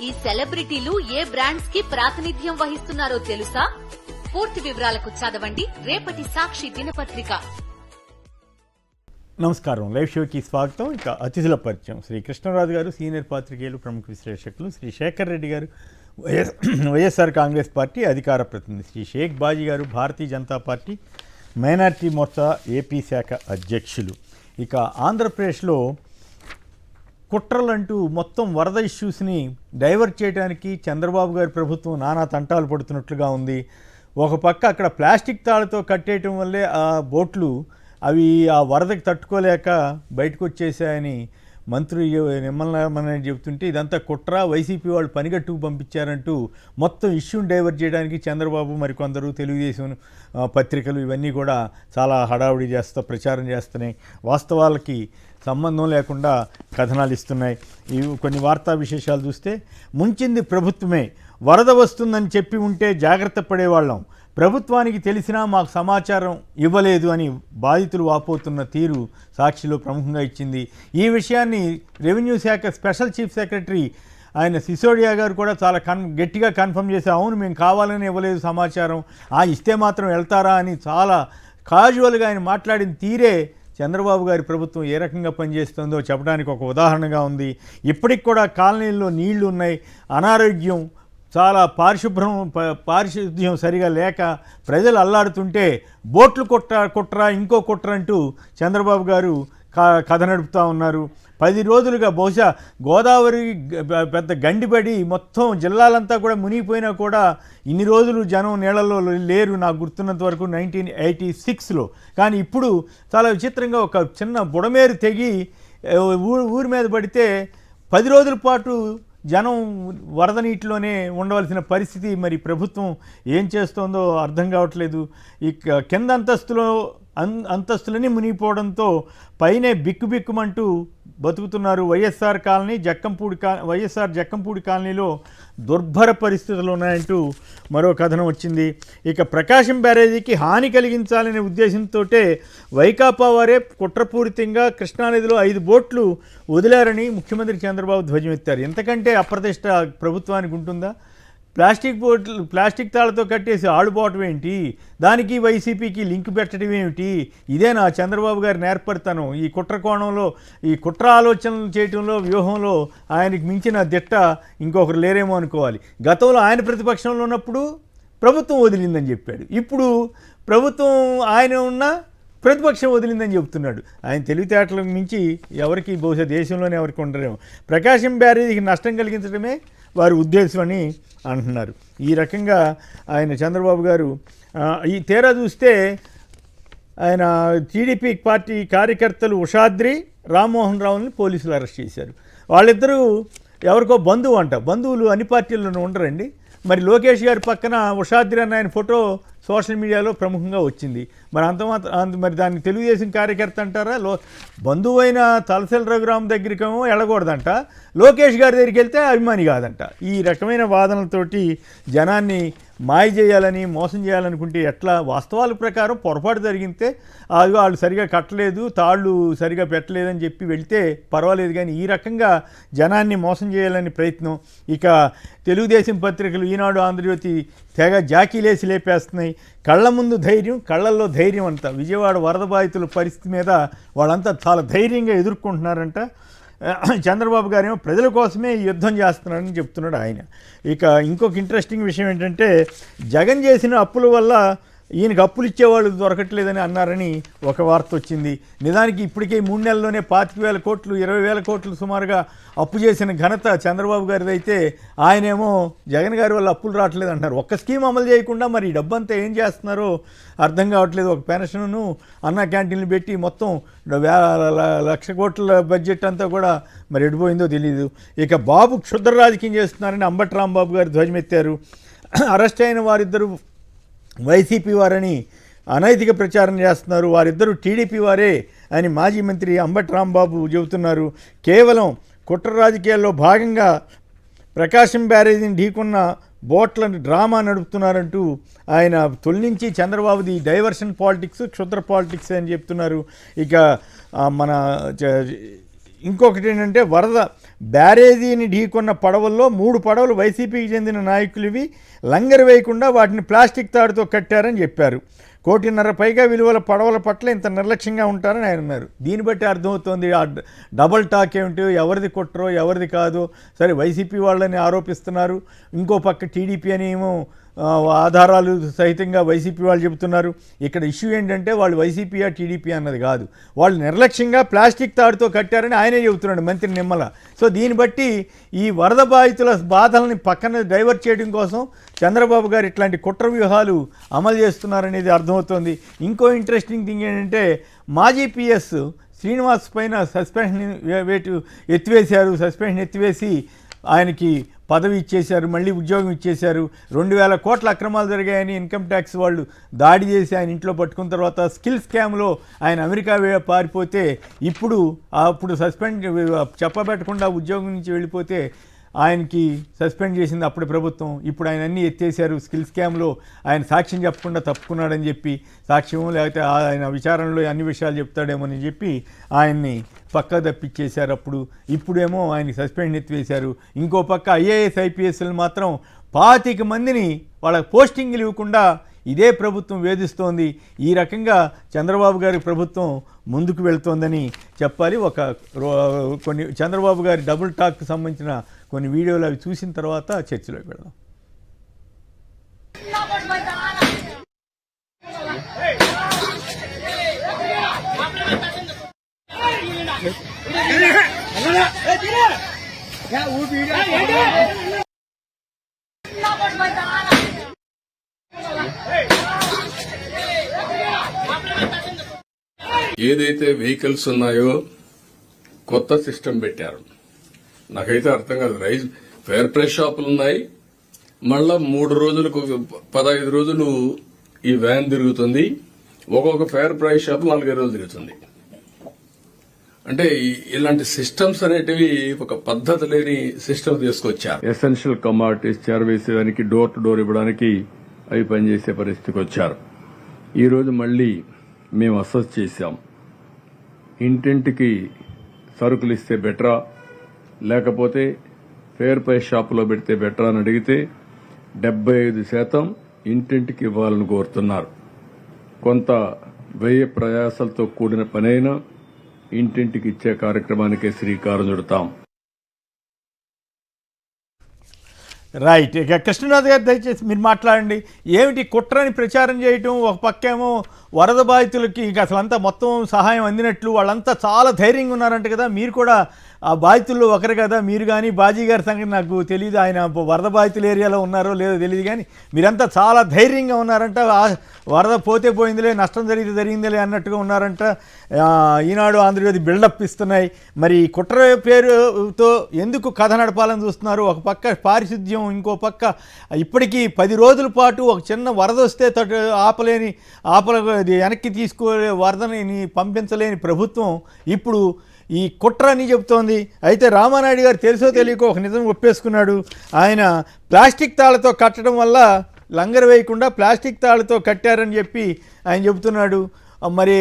ఈ సెలబ్రిటీలు ఏ బ్రాండ్స్ కి ప్రాతినిధ్యం వహిస్తున్నారో తెలుసా? పూర్తి వివరాలకు చదవండి రేపటి సాక్షి దినపత్రిక. నమస్కారం, లైవ్ షోకి స్వాగతం. ఇక అతిథుల పరిచయం. శ్రీ కృష్ణరాజు గారు, సీనియర్ పాత్రికేయులు, ప్రముఖ విశ్లేషకులు. శ్రీ శేఖర్ రెడ్డి గారు, వైఎస్ఆర్ కాంగ్రెస్ పార్టీ అధికార ప్రతినిధి. Shri Sheikh Baji garu, Bharatiya Janata Party minority Morcha AP శాఖ అధ్యక్షులు. ఇక ఆంధ్రప్రదేశ్లో కుట్రలంటూ మొత్తం వరద ఇష్యూస్ని డైవర్ట్ చేయడానికి చంద్రబాబు గారి ప్రభుత్వం నానా తంటాలు పడుతున్నట్లుగా ఉంది. ఒక పక్క అక్కడ ప్లాస్టిక్ తాళ్లతో కట్టేయటం వల్లే ఆ బోట్లు అవి ఆ వరదకి తట్టుకోలేక బయటకు వచ్చేసాయని మంత్రి నిమ్మల చెబుతుంటే ఇదంతా కుట్ర, వైసీపీ వాళ్ళు పనిగట్టుకు పంపించారంటూ మొత్తం ఇష్యూని డైవర్ట్ చేయడానికి చంద్రబాబు మరికొందరు తెలుగుదేశం పత్రికలు ఇవన్నీ కూడా చాలా హడావుడి ప్రచారం చేస్తున్నాయి. వాస్తవాలకి సంబంధం లేకుండా కథనాలు ఇస్తున్నాయి. ఇవి కొన్ని వార్తా విశేషాలు చూస్తే, ముంచింది ప్రభుత్వమే, వరద వస్తుందని చెప్పి ఉంటే జాగ్రత్త పడేవాళ్ళం, ప్రభుత్వానికి తెలిసినా మాకు సమాచారం ఇవ్వలేదు అని బాధితులు వాపోతున్న తీరు సాక్షిలో ప్రముఖంగా ఇచ్చింది. ఈ విషయాన్ని రెవెన్యూ శాఖ స్పెషల్ చీఫ్ సెక్రటరీ ఆయన సిసోడియా గారు కూడా చాలా గట్టిగా కన్ఫర్మ్ చేసి, అవును మేము కావాలని ఇవ్వలేదు సమాచారం, ఇస్తే మాత్రం వెళ్తారా అని చాలా కాజువల్గా ఆయన మాట్లాడిన తీరే చంద్రబాబు గారి ప్రభుత్వం ఏ రకంగా పనిచేస్తుందో చెప్పడానికి ఒక ఉదాహరణగా ఉంది. ఇప్పటికి కూడా కాలనీల్లో నీళ్లు ఉన్నాయి, అనారోగ్యం, చాలా పారిశుద్ధ్యం సరిగా లేక ప్రజలు అల్లాడుతుంటే బోట్లు కుట్ర ఇంకో కుట్ర అంటూ చంద్రబాబు గారు కథ నడుపుతూ ఉన్నారు. 10 రోజులుగా బహుశా గోదావరి పెద్ద గండిపడి మొత్తం జిల్లాలంతా కూడా మునిగిపోయినా కూడా ఇన్ని రోజులు జనం నీళ్ళలో లేరు నాకు గుర్తున్నంత వరకు 1986లో. కానీ ఇప్పుడు చాలా విచిత్రంగా ఒక చిన్న బుడమేరు తెగి ఊరి మీద పడితే 10 రోజుల పాటు జనం వరద నీటిలోనే ఉండవలసిన పరిస్థితి. మరి ప్రభుత్వం ఏం చేస్తోందో అర్థం కావట్లేదు. ఇక కింద అంతస్తులని మునిగిపోవడంతో పైనే బిక్కుమంటూ బతుకుతున్నారు. వైఎస్ఆర్ జక్కంపూడి కాలనీలో దుర్భర పరిస్థితులు ఉన్నాయంటూ మరో కథనం వచ్చింది. ఇక ప్రకాశం బ్యారేజీకి హాని కలిగించాలనే ఉద్దేశంతో వైకాపా వారే కుట్రపూరితంగా కృష్ణానదిలో 5 బోట్లు వదిలారని ముఖ్యమంత్రి చంద్రబాబు ధ్వజమెత్తారు. ఎంతకంటే అప్రతిష్ట ప్రభుత్వానికి ఉంటుందా? ప్లాస్టిక్ తాళ్లతో కట్టేసి ఆడుపోవటం ఏంటి, దానికి వైసీపీకి లింక్ పెట్టడం ఏమిటి? ఇదేనా చంద్రబాబు గారి నేర్పడతాను? ఈ కుట్ర కోణంలో, ఈ కుట్ర ఆలోచనలు చేయటంలో, వ్యూహంలో ఆయనకి మించిన దిట్ట ఇంకొకరు లేరేమో అనుకోవాలి. గతంలో ఆయన ప్రతిపక్షంలో ఉన్నప్పుడు ప్రభుత్వం వదిలిందని చెప్పాడు, ఇప్పుడు ప్రభుత్వం ఆయన ఉన్న ప్రతిపక్షం వదిలిందని చెబుతున్నాడు. ఆయన తెలివితేటలకు మించి ఎవరికి బహుశా దేశంలోనే ఎవరికి ఉండరేమో. ప్రకాశం బ్యారేజీకి నష్టం కలిగించడమే వారి ఉద్దేశం అని అంటున్నారు. ఈ రకంగా ఆయన చంద్రబాబు గారు ఈ తేరా చూస్తే ఆయన టీడీపీ పార్టీ కార్యకర్తలు ఉషాద్రి, రామ్మోహన్ రావుని పోలీసులు అరెస్ట్ చేశారు. వాళ్ళిద్దరూ ఎవరికో బంధువులు అన్ని పార్టీల్లోనూ ఉండరండి. మరి లోకేష్ గారి పక్కన ఉషాద్రి అన్న ఆయన ఫోటో సోషల్ మీడియాలో ప్రముఖంగా వచ్చింది. మరి దాన్ని తెలుగుదేశం కార్యకర్త అంటారా? బంధువైన తలసెల రఘురామ్ దగ్గరికేమో వెళ్ళకూడదంట, లోకేష్ గారి దగ్గరికి వెళ్తే అభిమాని కాదంట. ఈ రకమైన వాదనలతోటి జనాన్ని మాయ చేయాలని, మోసం చేయాలనుకుంటే ఎట్లా? వాస్తవాల ప్రకారం పొరపాటు జరిగితే వాళ్ళు సరిగా కట్టలేదు, తాళ్ళు సరిగా పెట్టలేదని చెప్పి వెళ్తే పర్వాలేదు. కానీ ఈ రకంగా జనాన్ని మోసం చేయాలని ప్రయత్నం. ఇక తెలుగుదేశం పత్రికలు ఈనాడు, ఆంధ్రజ్యోతి తెగ జాకీలేసి లేపేస్తున్నాయి. కళ్ళ ముందు ధైర్యం, కళ్ళల్లో ధైర్యం అంట. విజయవాడ వరద బాధితుల పరిస్థితి మీద వాళ్ళంతా చాలా ధైర్యంగా ఎదుర్కొంటున్నారంట. చంద్రబాబు గారేమో ప్రజల కోసమే ఈ యుద్ధం చేస్తున్నారని చెప్తున్నాడు ఆయన. ఇక ఇంకొక ఇంట్రెస్టింగ్ విషయం ఏంటంటే, జగన్ చేసిన అప్పుల వల్ల ఈయనకు అప్పులు ఇచ్చేవాళ్ళు దొరకట్లేదని అన్నారని ఒక వార్త వచ్చింది. నిజానికి ఇప్పటికే 3 నెలల్లోనే 25,000 కోట్లు 20,000 కోట్లు సుమారుగా అప్పు చేసిన ఘనత చంద్రబాబు గారిది అయితే, ఆయనేమో జగన్ గారి వల్ల అప్పులు రావట్లేదు అంటారు. ఒక్క స్కీమ్ అమలు చేయకుండా మరి ఈ డబ్బంతా ఏం చేస్తున్నారో అర్థం కావట్లేదు. ఒక పెన్షన్ను, అన్న క్యాంటీన్లు పెట్టి మొత్తం 1,00,000 కోట్ల బడ్జెట్ అంతా కూడా మరి ఎడిపోయిందో తెలియదు. ఇక బాబు క్షుద్ర రాజకీయం చేస్తున్నారని అంబటి రాంబాబు గారు ధ్వజమెత్తారు. అరెస్ట్ అయిన వారిద్దరూ వైసీపీ వారని అనైతిక ప్రచారం చేస్తున్నారు, వారిద్దరూ టీడీపీ వారే అని మాజీ మంత్రి అంబటి రాంబాబు చెబుతున్నారు. కేవలం కుట్ర రాజకీయాల్లో భాగంగా ప్రకాశం బ్యారేజీని ఢీకున్న బోట్లను డ్రామా నడుపుతున్నారంటూ ఆయన తొలి నుంచి చంద్రబాబుది డైవర్షన్ పాలిటిక్స్, క్షుద్ర పాలిటిక్స్ అని చెప్తున్నారు. ఇక మన ఇంకొకటి ఏంటంటే వరద బ్యారేజీని ఢీకొన్న పడవల్లో 3 పడవలు వైసీపీకి చెందిన నాయకులవి లంగరు వేయకుండా వాటిని ప్లాస్టిక్ తాడుతో కట్టారని చెప్పారు. 1.5 కోటి పైగా విలువల పడవల పట్ల ఇంత నిర్లక్ష్యంగా ఉంటారని ఆయన అన్నారు. దీన్ని బట్టి అర్థమవుతోంది ఆ డబల్ టాక్ ఏమిటో, ఎవరిది కుట్రో ఎవరిది కాదో. సరే వైసీపీ వాళ్ళని ఆరోపిస్తున్నారు, ఇంకో పక్క టీడీపీ అని ఏమో ఆధారాలు సహితంగా వైసీపీ వాళ్ళు చెబుతున్నారు. ఇక్కడ ఇష్యూ ఏంటంటే వాళ్ళు వైసీపీయా టీడీపీ అన్నది కాదు, వాళ్ళు నిర్లక్ష్యంగా ప్లాస్టిక్ తాడుతో కట్టారని ఆయనే చెబుతున్నాడు, మంత్రి నిమ్మల. సో దీన్ని బట్టి ఈ వరద బాధితుల బాధల్ని పక్కన డైవర్ట్ చేయడం కోసం చంద్రబాబు గారు ఇట్లాంటి కుట్ర వ్యూహాలు అమలు చేస్తున్నారనేది అర్థమవుతోంది. ఇంకో ఇంట్రెస్టింగ్ థింగ్ ఏంటంటే మాజీ పిఎస్ శ్రీనివాస్ పైన సస్పెన్షన్ ఎత్తివేశారు. సస్పెన్షన్ ఎత్తివేసి ఆయనకి పదవి ఇచ్చేశారు, మళ్ళీ ఉద్యోగం ఇచ్చేశారు. 2,000 కోట్ల అక్రమాలు జరిగాయని ఇన్కమ్ ట్యాక్స్ వాళ్ళు దాడి చేసి ఆయన ఇంట్లో పట్టుకున్న తర్వాత స్కిల్ స్కామ్లో ఆయన అమెరికా పారిపోతే అప్పుడు సస్పెండ్ చెప్పబెట్టకుండా ఉద్యోగం నుంచి వెళ్ళిపోతే ఆయనకి సస్పెండ్ చేసింది అప్పుడు ప్రభుత్వం. ఇప్పుడు ఆయన అన్నీ ఎత్తేసారు. స్కిల్ స్కామ్లో ఆయన సాక్ష్యం చెప్పకుండా తప్పుకున్నాడని చెప్పి, సాక్ష్యం లేకపోతే ఆయన విచారణలో అన్ని విషయాలు చెప్తాడేమోని చెప్పి ఆయన్ని పక్క తప్పించేశారు. ఇప్పుడేమో ఆయనకి సస్పెండ్ ఎత్తివేశారు. ఇంకో పక్క ఐఏఎస్ ఐపీఎస్లు మాత్రం 25 మందిని వాళ్ళకి పోస్టింగ్లు ఇవ్వకుండా ఇదే ప్రభుత్వం వేధిస్తోంది. ఈ రకంగా చంద్రబాబు గారి ప్రభుత్వం ముందుకు వెళ్తోందని చెప్పాలి. కొన్ని చంద్రబాబు గారి డబుల్ టాక్కి సంబంధించిన కొన్ని వీడియోలు అవి చూసిన తర్వాత చర్చలోకి వెళ్దాం. ఏదైతే వెహికల్స్ ఉన్నాయో కొత్త సిస్టమ్ పెట్టారు. నాకైతే అర్థం కాదు. ఫేర్ ప్రైస్ షాపులు ఉన్నాయి, మళ్ళా 3 రోజులకు 15 రోజులు ఈ వ్యాన్ తిరుగుతుంది. ఒక్కొక్క ఫేర్ ప్రైస్ షాప్ 4 రోజులు తిరుగుతుంది. అంటే ఇలాంటి సిస్టమ్స్ అనేటివి ఒక పద్ధతి లేని సిస్టమ్ తీసుకొచ్చారు. ఎసెన్షియల్ కమాడిటీస్ చేరవేసేదానికి డోర్ టు డోర్ ఇవ్వడానికి అవి పనిచేసే పరిస్థితికి వచ్చారు. ఈ రోజు మళ్లీ మేము అసెస్ చేశాం. ఇంటింటికి సరుకులు ఇస్తే బెటరా, లేకపోతే ఫేర్ ప్రైస్ షాపులో పెడితే బెటరా అని అడిగితే 75% ఇంటింటికి ఇవ్వాలని కోరుతున్నారు. కొంత వ్యయ ప్రయాసాలతో కూడిన పనైనా ఇంటింటికి ఇచ్చే కార్యక్రమానికే శ్రీకారం చుడతాం. రైట్. ఇక కృష్ణనాథ్ గారు దయచేసి మీరు మాట్లాడండి. ఏమిటి కుట్రని ప్రచారం చేయటం? ఒక పక్కేమో వరద బాధితులకి ఇక అసలు అంతా మొత్తం సహాయం అందినట్లు వాళ్ళంతా చాలా ధైర్యంగా ఉన్నారంట కదా, మీరు కూడా ఆ బాధితుల్లో ఒకరు కదా, మీరు కానీ బాజీ గారి సంగతి నాకు తెలియదు, ఆయన వరద బాధితుల ఏరియాలో ఉన్నారో లేదో తెలియదు, కానీ మీరంతా చాలా ధైర్యంగా ఉన్నారంట. వరద పోతే పోయిందిలే, నష్టం జరిగిందిలే అన్నట్టుగా ఉన్నారంట. ఈనాడు ఆంధ్రజ్యోతి బిల్డప్ ఇస్తున్నాయి. మరి కుట్ర పేరుతో ఎందుకు కథ నడపాలని చూస్తున్నారు? ఒక పక్క పారిశుద్ధ్యం, ఇంకో పక్క ఇప్పటికీ 10 రోజుల పాటు ఒక చిన్న వరద వస్తే వెనక్కి వరదని పంపించలేని ప్రభుత్వం ఇప్పుడు ఈ కుట్ర అని చెబుతోంది. అయితే రామానాయుడు గారు తెలుసో తెలియకో ఒక నిజం ఒప్పేసుకున్నాడు. ఆయన ప్లాస్టిక్ తాళ్లతో కట్టడం వల్ల లంగరు వేయకుండా ప్లాస్టిక్ తాళ్లతో కట్టారని చెప్పి ఆయన చెబుతున్నాడు. మరి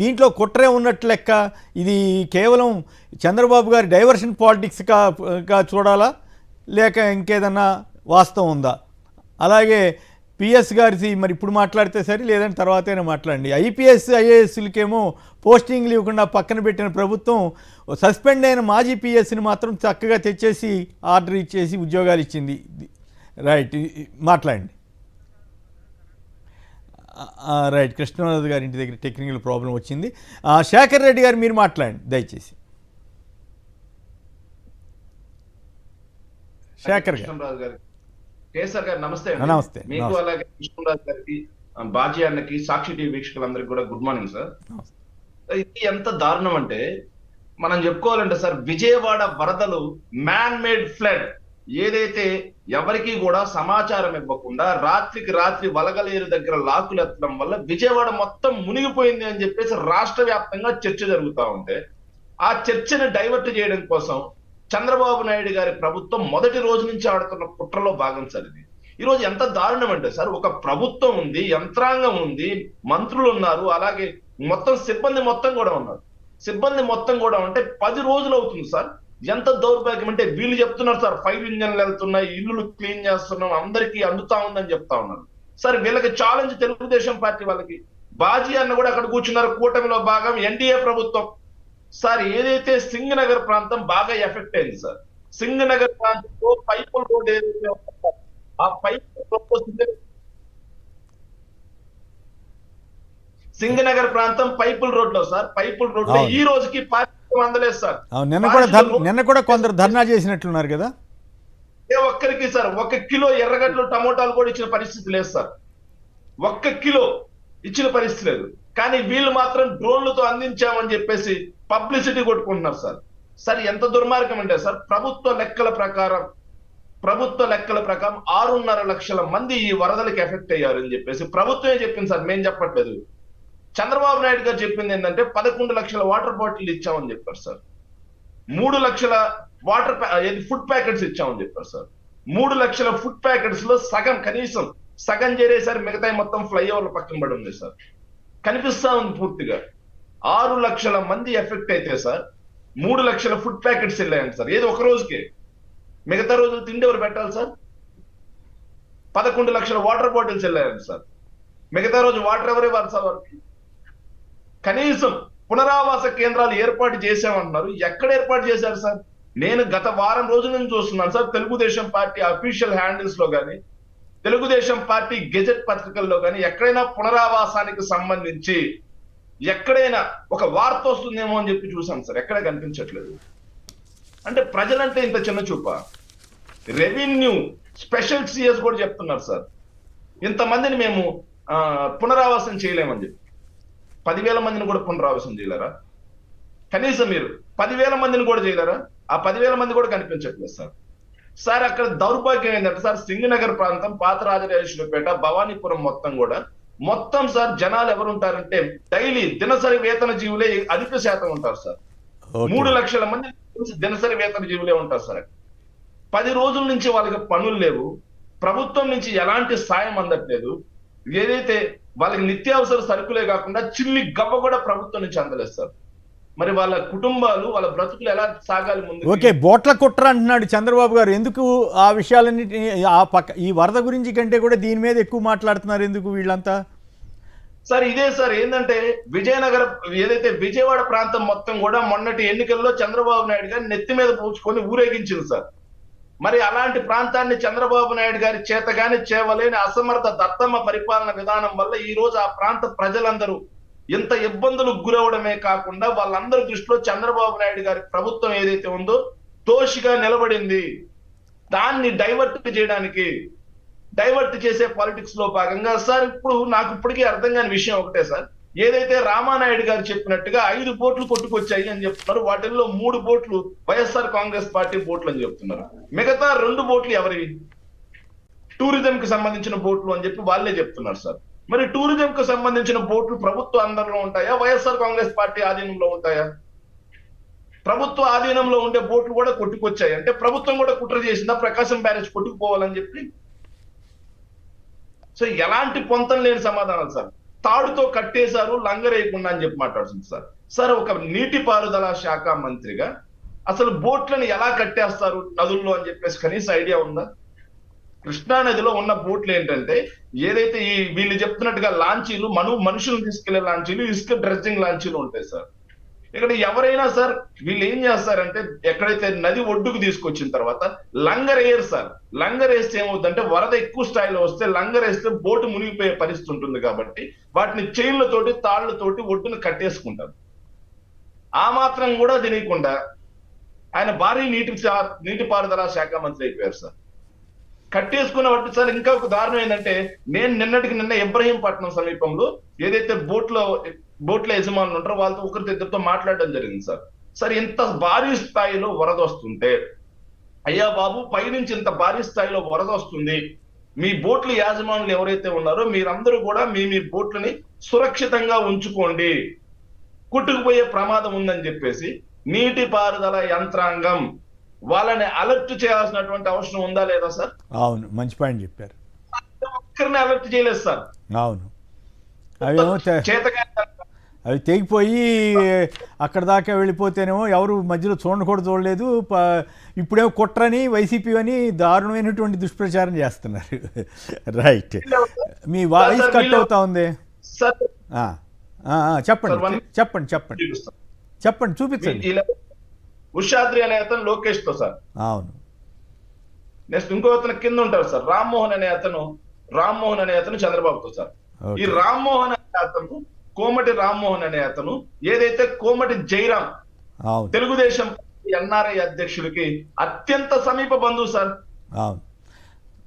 దీంట్లో కుట్రే ఉన్నట్లు లెక్క. ఇది కేవలం చంద్రబాబు గారి డైవర్షన్ పాలిటిక్స్గా చూడాలా, లేక ఇంకేదన్నా వాస్తవం ఉందా? అలాగే పిఎస్ గారి మరి ఇప్పుడు మాట్లాడితే సరే, లేదంటే తర్వాతైనా మాట్లాడండి. ఐపీఎస్ ఐఏఎస్లకేమో పోస్టింగ్లు ఇవ్వకుండా పక్కన పెట్టిన ప్రభుత్వం సస్పెండ్ అయిన మాజీ పిఎస్ని మాత్రం చక్కగా తెచ్చేసి ఆర్డర్ ఇచ్చేసి ఉద్యోగాలు ఇచ్చింది. రైట్, మాట్లాడండి. రైట్, కృష్ణనాథ్ గారి ఇంటి దగ్గర టెక్నికల్ ప్రాబ్లం వచ్చింది. శేఖర్ రెడ్డి గారు మీరు మాట్లాడండి దయచేసి. శేఖర్ గారు. కేసర్ గారు నమస్తే. నమస్తే. మీకు అలాగే కృష్ణరాజు గారికి, బాజీ అన్నకి, సాక్షి టీవీ వీక్షకులందరికీ కూడా గుడ్ మార్నింగ్ సార్. ఇది ఎంత దారుణం అంటే మనం చెప్పుకోవాలంటే సార్, విజయవాడ వరదలు మ్యాన్ మేడ్ ఫ్లడ్, ఏదైతే ఎవరికి కూడా సమాచారం ఇవ్వకుండా రాత్రికి రాత్రి వలగలేరు దగ్గర లాకులు ఎత్తడం వల్ల విజయవాడ మొత్తం మునిగిపోయింది అని చెప్పేసి రాష్ట్ర వ్యాప్తంగా చర్చ జరుగుతూ ఉంటే, ఆ చర్చను డైవర్ట్ చేయడం కోసం చంద్రబాబు నాయుడు గారి ప్రభుత్వం మొదటి రోజు నుంచి ఆడుతున్న కుట్రలో భాగం సార్ ఇది. ఈ రోజు ఎంత దారుణం అంటే సార్, ఒక ప్రభుత్వం ఉంది, యంత్రాంగం ఉంది, మంత్రులు ఉన్నారు, అలాగే మొత్తం సిబ్బంది మొత్తం కూడా ఉన్నారు. సిబ్బంది మొత్తం కూడా ఉంటే 10 రోజులు అవుతుంది సార్. ఎంత దౌర్భాగ్యం అంటే వీళ్ళు చెప్తున్నారు సార్, 5 ఇంజన్లు వెళ్తున్నాయి, ఇల్లులు క్లీన్ చేస్తున్నాం, అందరికీ అందుతా ఉందని చెప్తా ఉన్నారు సార్. వీళ్ళకి ఛాలెంజ్ తెలుగుదేశం పార్టీ వాళ్ళకి. బాజీ అన్న కూడా అక్కడ కూర్చున్నారు, కూటమిలో భాగం ఎన్డీఏ ప్రభుత్వం సార్. ఏదైతే సింగ్ నగర్ ప్రాంతం బాగా ఎఫెక్ట్ అయింది సార్. సింగ్ నగర్ ప్రాంతంలో పైపుల్ రోడ్ ఏదైతే ఉందో, ఆ సింగ్ నగర్ ప్రాంతం పైపుల్ రోడ్ లో సార్, పైపుల్ రోడ్ లో ఈ రోజుకి పార్టీ అందలేదు సార్. నిన్న కూడా కొందరు ధర్నా చేసినట్లున్నారు కదా. ఏ ఒక్కరికి సార్ 1 కిలో ఎర్రగడ్డలు టమోటాలు కూడా ఇచ్చిన పరిస్థితి లేదు సార్. 1 కిలో ఇచ్చిన పరిస్థితి లేదు. కానీ వీళ్ళు మాత్రం డ్రోన్లతో అందించామని చెప్పేసి పబ్లిసిటీ కొట్టుకుంటున్నారు సార్. సార్ ఎంత దుర్మార్గం అంటే సార్, ప్రభుత్వ లెక్కల ప్రకారం 6.5 లక్షల మంది ఈ వరదలకి ఎఫెక్ట్ అయ్యారు అని చెప్పేసి ప్రభుత్వమే చెప్పింది సార్, మేము చెప్పట్లేదు. చంద్రబాబు నాయుడు గారు చెప్పింది ఏంటంటే 11 లక్షల వాటర్ బాటిల్ ఇచ్చామని చెప్పారు సార్. 3 లక్షల ఫుడ్ ప్యాకెట్స్ ఇచ్చామని చెప్పారు సార్. 3 లక్షల ఫుడ్ ప్యాకెట్స్ లో కనీసం సగం చేరేసారి, మిగతా మొత్తం ఫ్లైఓవర్ల పక్కన పడి ఉంది సార్. కనిపిస్తా ఉంది పూర్తిగా. 6 లక్షల మంది ఎఫెక్ట్ అయితే సార్ 3 లక్షల ఫుడ్ ప్యాకెట్స్ వెళ్ళాయండి సార్. ఏది ఒక రోజుకే, మిగతా రోజులు తిండి ఎవరు పెట్టాలి సార్? 11 లక్షల వాటర్ బాటిల్స్ వెళ్ళాయండి సార్. మిగతా రోజు వాటర్ ఎవరే వారు సార్ వారికి? కనీసం పునరావాస కేంద్రాలు ఏర్పాటు చేశామన్నారు. ఎక్కడ ఏర్పాటు చేశారు సార్? నేను గత వారం రోజుల నుంచి చూస్తున్నాను sir, Telugu Desam party official handles లో కానీ, తెలుగుదేశం పార్టీ గెజెట్ పత్రికల్లో కానీ ఎక్కడైనా పునరావాసానికి సంబంధించి ఎక్కడైనా ఒక వార్త వస్తుందేమో అని చెప్పి చూసాను సార్. ఎక్కడ కనిపించట్లేదు. అంటే ప్రజలంటే ఇంత చిన్న చూప. రెవెన్యూ స్పెషల్ సిఎస్ కూడా చెప్తున్నారు సార్, ఇంతమందిని మేము పునరావాసం చేయలేమని చెప్పి. 10,000 మందిని కూడా పునరావాసం చేయలేరా? కనీసం మీరు 10,000 మందిని కూడా చేయలేరా? ఆ 10,000 మంది కూడా కనిపించట్లేదు సార్. సార్ అక్కడ దౌర్భాగ్యం ఏంటంటే సార్, సింగ్ నగర్ ప్రాంతం, పాత రాజరాజేశ్వరపేట, భవానీపురం మొత్తం సార్ జనాలు ఎవరు ఉంటారంటే డైలీ దినసరి వేతన జీవులే అధిక శాతం ఉంటారు సార్. 3 లక్షల మంది దినసరి వేతన జీవులే ఉంటారు సార్. 10 రోజుల నుంచి వాళ్ళకి పనులు లేవు, ప్రభుత్వం నుంచి ఎలాంటి సాయం అందట్లేదు. ఏదైతే వాళ్ళకి నిత్యావసర సరుకులే కాకుండా చిల్లి గవ్వ కూడా ప్రభుత్వం నుంచి అందలేదు సార్. మరి వాళ్ళ కుటుంబాలు, వాళ్ళ బ్రతుకులు ఎలా సాగాలి ముందు? ఓకే, బోట్ల కుట్ర అంటున్నాడు చంద్రబాబు గారు. ఎందుకు ఆ విషయాలన్నిటి ఈ వరద గురించి కంటే కూడా దీని మీద ఎక్కువ మాట్లాడుతున్నారు ఎందుకు వీళ్ళంతా? సార్ ఇదే సార్ ఏంటంటే విజయనగరం ఏదైతే విజయవాడ ప్రాంతం మొత్తం కూడా మొన్నటి ఎన్నికల్లో చంద్రబాబు నాయుడు గారు నెత్తి మీద పూడ్చుకొని ఊరేగించింది సార్. మరి అలాంటి ప్రాంతాన్ని చంద్రబాబు నాయుడు గారి చేతగాని చేవలేని అసమర్థ దత్తమ్మ పరిపాలన విధానం వల్ల ఈ రోజు ఆ ప్రాంత ప్రజలందరూ ఇంత ఇబ్బందులకు గురవడమే కాకుండా వాళ్ళందరి దృష్టిలో చంద్రబాబు నాయుడు గారి ప్రభుత్వం ఏదైతే ఉందో దోషిగా నిలబడింది. దాన్ని డైవర్ట్ చేసే పాలిటిక్స్ లో భాగంగా సార్ ఇప్పుడు నాకు ఇప్పటికీ అర్థం కాని విషయం ఒకటే సార్, ఏదైతే రామానాయుడు గారు చెప్పినట్టుగా 5 బోట్లు కొట్టుకొచ్చాయి అని చెప్తున్నారు, వాటిల్లో 3 బోట్లు వైఎస్ఆర్ కాంగ్రెస్ పార్టీ బోట్లు అని చెప్తున్నారు. మిగతా 2 బోట్లు ఎవరివి? టూరిజం కి సంబంధించిన బోట్లు అని చెప్పి వాళ్ళే చెప్తున్నారు సార్. మరి టూరిజం కు సంబంధించిన బోట్లు ప్రభుత్వ ఆధీనంలో ఉంటాయా, వైఎస్ఆర్ కాంగ్రెస్ పార్టీ ఆధీనంలో ఉంటాయా? ప్రభుత్వ ఆధీనంలో ఉండే బోట్లు కూడా కొట్టుకొచ్చాయి అంటే ప్రభుత్వం కూడా కుట్ర చేసిందా ప్రకాశం బ్యారేజ్ కొట్టుకుపోవాలని చెప్పి? సో ఎలాంటి పొంతం లేని సమాధానాలు సార్. తాడుతో కట్టేశారు లంగరేయకుండా అని చెప్పి మాట్లాడుతుంది సార్. సార్ ఒక నీటిపారుదల శాఖ మంత్రిగా అసలు బోట్లను ఎలా కట్టేస్తారు నదుల్లో అని చెప్పేసి కనీసం ఐడియా ఉందా? కృష్ణా నదిలో ఉన్న బోట్లు ఏంటంటే ఏదైతే ఈ వీళ్ళు చెప్తున్నట్టుగా లాంచీలు, మనుషులను తీసుకెళ్లే లాంచీలు, ఇసుక డ్రెడ్జింగ్ లాంచీలు ఉంటాయి సార్. ఇక్కడ ఎవరైనా సార్ వీళ్ళు ఏం చేస్తారంటే ఎక్కడైతే నది ఒడ్డుకు తీసుకొచ్చిన తర్వాత లంగర్ వేయరు సార్. లంగర్ వేస్తే ఏమవుతుందంటే వరద ఎక్కువ స్థాయిలో వస్తే లంగర్ వేస్తే బోటు మునిగిపోయే పరిస్థితి ఉంటుంది కాబట్టి వాటిని చైన్లతోటి తాళ్లతోటి ఒడ్డును కట్టేసుకుంటారు. ఆ మాత్రం కూడా తెలియకుండా ఆయన భారీ నీటిపారుదల శాఖ మంత్రి అయిపోయారు సార్. కట్టేసుకున్న వాటి సార్ ఇంకా ఒక దారుణం ఏంటంటే నేను నిన్న ఇబ్రహీంపట్నం సమీపంలో ఏదైతే బోట్ల యజమానులు ఉంటారో వాళ్ళతో ఒకరిద్దరితో మాట్లాడడం జరిగింది సార్. సార్ ఇంత భారీ స్థాయిలో వరద వస్తుంటే, అయ్యా బాబు పైనుంచి ఇంత భారీ స్థాయిలో వరద వస్తుంది, మీ బోట్ల యాజమానులు ఎవరైతే ఉన్నారో మీరందరూ కూడా మీ బోట్లని సురక్షితంగా ఉంచుకోండి, కొట్టుకుపోయే ప్రమాదం ఉందని చెప్పేసి నీటిపారుదల యంత్రాంగం వాళ్ళని అలర్ట్ చేయాల్సినటువంటి అవసరం ఉందా లేదా సార్? అవును, మంచి పాయింట్ చెప్పారు. ఒక్కరిని అలర్ట్ చేయలేదు సార్. అవును, అవి తెగిపోయి అక్కడ దాకా వెళ్ళిపోతేనేమో ఎవరు మధ్యలో చూడలేదు. ఇప్పుడేమో కుట్రని వైసీపీ అని దారుణమైనటువంటి దుష్ప్రచారం చేస్తున్నారు. రైట్, మీ వాయిస్ కట్ అవుతా ఉంది. చెప్పండి చెప్పండి చెప్పండి చెప్పండి చూపించండి. ఉషాద్రి అనే అతను లోకేష్ తో సార్. అవును. నెక్స్ట్ ఇంకో అతను కింద ఉంటారు సార్, రామ్మోహన్ అనే అతను చంద్రబాబుతో సార్. ఈ రామ్మోహన్ అనే అతను, కోమటి రామ్మోహన్ అనే అతను ఏదైతే కోమటి జయరాం తెలుగుదేశం ఎన్ఆర్ఐ అధ్యక్షుడికి అత్యంత సమీప బంధువు సార్.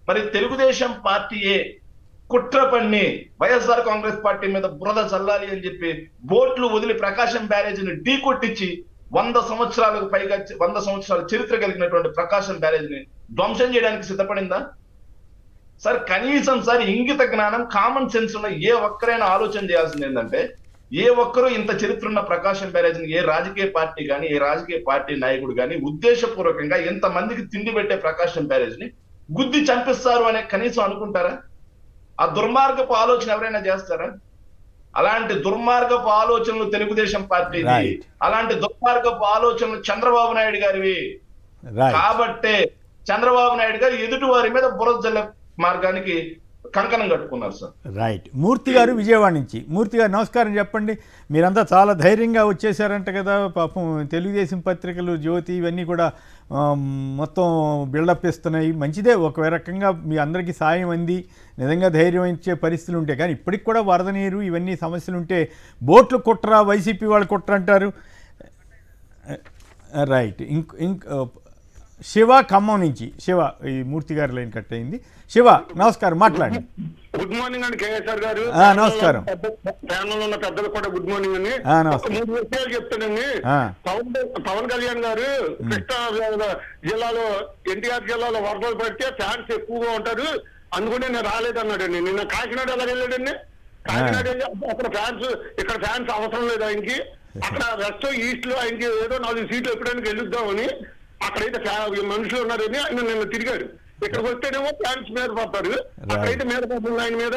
మరి తెలుగుదేశం పార్టీయే కుట్ర పన్ని వైఎస్ఆర్ కాంగ్రెస్ పార్టీ మీద బురద చల్లాలి అని చెప్పి బోట్లు వదిలి ప్రకాశం బ్యారేజీని ఢీ కొట్టించి 100 సంవత్సరాలకు పైగా 100 సంవత్సరాల చరిత్ర కలిగినటువంటి ప్రకాశం బ్యారేజీని ధ్వంసం చేయడానికి సిద్ధపడిందా సార్? కనీసం సార్ ఇంగిత జ్ఞానం, కామన్ సెన్స్ ఉన్న ఏ ఒక్కరైనా ఆలోచన చేయాల్సింది ఏంటంటే, ఏ ఒక్కరూ ఇంత చరిత్ర ఉన్న ప్రకాశం బ్యారేజీని ఏ రాజకీయ పార్టీ కానీ ఏ రాజకీయ పార్టీ నాయకుడు కానీ ఉద్దేశపూర్వకంగా ఎంతమందికి తిండి పెట్టే ప్రకాశం బ్యారేజీని గుద్ది చంపిస్తారు అనే కనీసం అనుకుంటారా? ఆ దుర్మార్గపు ఆలోచన ఎవరైనా చేస్తారా? అలాంటి దుర్మార్గపు ఆలోచనలు తెలుగుదేశం పార్టీది, అలాంటి దుర్మార్గపు ఆలోచనలు చంద్రబాబు నాయుడు గారివి. కాబట్టే చంద్రబాబు నాయుడు గారు ఎదుటి వారి మీద బురద జల్లే మార్గానికి కంకణం కట్టుకున్నారు సార్. రైట్. మూర్తి గారు విజయవాడ నుంచి. మూర్తి గారు నమస్కారం చెప్పండి. మీరంతా చాలా ధైర్యంగా వచ్చేసారంట కదా. పాపం తెలుగుదేశం పత్రికలు, జ్యోతి ఇవన్నీ కూడా మొత్తం బిల్డప్ ఇస్తున్నాయి. మంచిదే, ఒక రకంగా మీ అందరికీ సాయం అంది, నిజంగా ధైర్యం ఇచ్చే పరిస్థితులు ఉంటాయి. కానీ ఇప్పటికి కూడా వరద నీరు ఇవన్నీ సమస్యలు ఉంటే బోట్లు కుట్ర, వైసీపీ వాళ్ళు కుట్ర అంటారు. రైట్. శివ ఖమ్మం నుంచి. శివ, ఈ మూర్తి గారి లైన్ కట్ అయింది. శివ నమస్కారం, మాట్లాడండి. గుడ్ మార్నింగ్ అండి కేఎస్ఆర్ గారు. నమస్కారం. ప్యానల్ ఉన్న పెద్దలు కూడా గుడ్ మార్నింగ్ అండి. 3 విషయాలు చెప్తానండి. పవన్ కళ్యాణ్ గారు కృష్ణా జిల్లాలో, ఎన్టీఆర్ జిల్లాలో వరదలు పడితే ఫ్యాన్స్ ఎక్కువగా ఉంటారు, అందుకనే నేను రాలేదన్నాడండి. నిన్న కాకినాడ ఎలా వెళ్ళాడండి? కాకినాడ వెళ్ళి అక్కడ ఫ్యాన్స్, ఇక్కడ ఫ్యాన్స్ అవసరం లేదు ఆయనకి. అక్కడ వెస్ట్ ఈస్ట్ లో ఆయనకి ఏదో 4 సీట్లు ఎక్కడానికి వెళ్ళుద్దామని అక్కడైతే మనుషులు ఉన్నారని ఆయన నిన్న తిరిగాడు. ఇక్కడికి వస్తేనేమో ఫ్యాన్స్ మీద పడతారు, అక్కడైతే మీద పడుతుంది ఆయన మీద.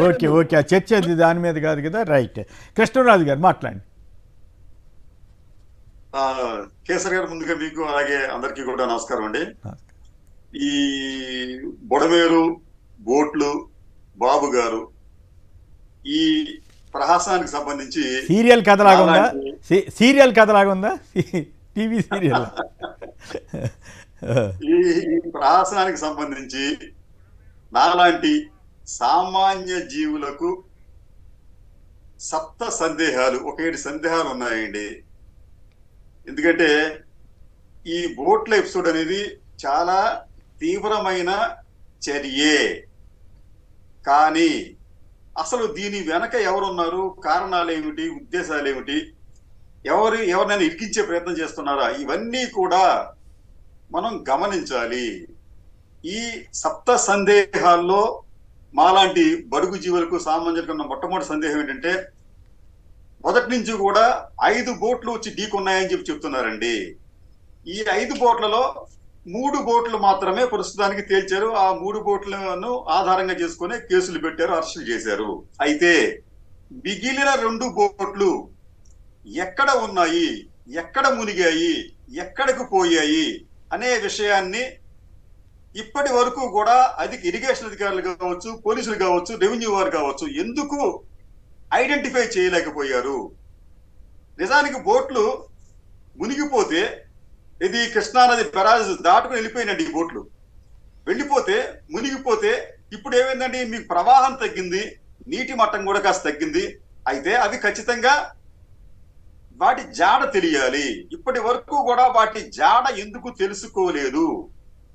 ఓకే ఓకే, ఆ చర్చ దాని మీద కాదు కదా. రైట్. కృష్ణరాజు గారు మాట్లాడండి. కేసరి గారు, ముందుగా మీకు అలాగే అందరికీ కూడా నమస్కారం అండి. ఈ బొడమేరు, బోట్లు, బాబు గారు ఈ ప్రహాసానికి సంబంధించి సీరియల్ కథలాగా ఉందా? సీరియల్ కథలాగా ఉందా? TV serial. ఈ ప్రహాసానికి సంబంధించి నాలాంటి సామాన్య జీవులకు సందేహాలు, ఒక 7 సందేహాలు ఉన్నాయండి. ఎందుకంటే ఈ బోట్ల ఎపిసోడ్ అనేది చాలా తీవ్రమైన చర్యే, కానీ అసలు దీని వెనక ఎవరున్నారు, కారణాలు ఏమిటి, ఉద్దేశాలు ఏమిటి, ఎవరినైనా ఇరికించే ప్రయత్నం చేస్తున్నారా, ఇవన్నీ కూడా మనం గమనించాలి. ఈ సందేహాల్లో మాలాంటి బడుగు జీవులకు, సామాన్యులకు ఉన్న మొట్టమొదటి సందేహం ఏంటంటే, మొదటి నుంచి కూడా 5 బోట్లు వచ్చి ఢీకొన్నాయని చెప్తున్నారండి. ఈ 5 బోట్లలో 3 బోట్లు మాత్రమే ప్రస్తుతానికి తేల్చారు. ఆ 3 బోట్లను ఆధారంగా చేసుకుని కేసులు పెట్టారు, అరెస్టులు చేశారు. అయితే మిగిలిన 2 బోట్లు ఎక్కడ ఉన్నాయి, ఎక్కడ మునిగాయి, ఎక్కడికి పోయాయి అనే విషయాన్ని ఇప్పటి వరకు కూడా ఇరిగేషన్ అధికారులు కావచ్చు, పోలీసులు కావచ్చు, రెవెన్యూ వారు కావచ్చు ఎందుకు ఐడెంటిఫై చేయలేకపోయారు? నిజానికి బోట్లు మునిగిపోతే, ఇది కృష్ణానది బరాజ్ దాటుకుని వెళ్ళిపోయినండి. ఈ బోట్లు వెళ్ళిపోతే, మునిగిపోతే ఇప్పుడు ఏమైందండి, మీకు ప్రవాహం తగ్గింది, నీటి మట్టం కూడా కాస్త తగ్గింది. అయితే అవి ఖచ్చితంగా వాటి జాడ తెలియాలి. ఇప్పటి వరకు కూడా వాటి జాడ ఎందుకు తెలుసుకోలేదు?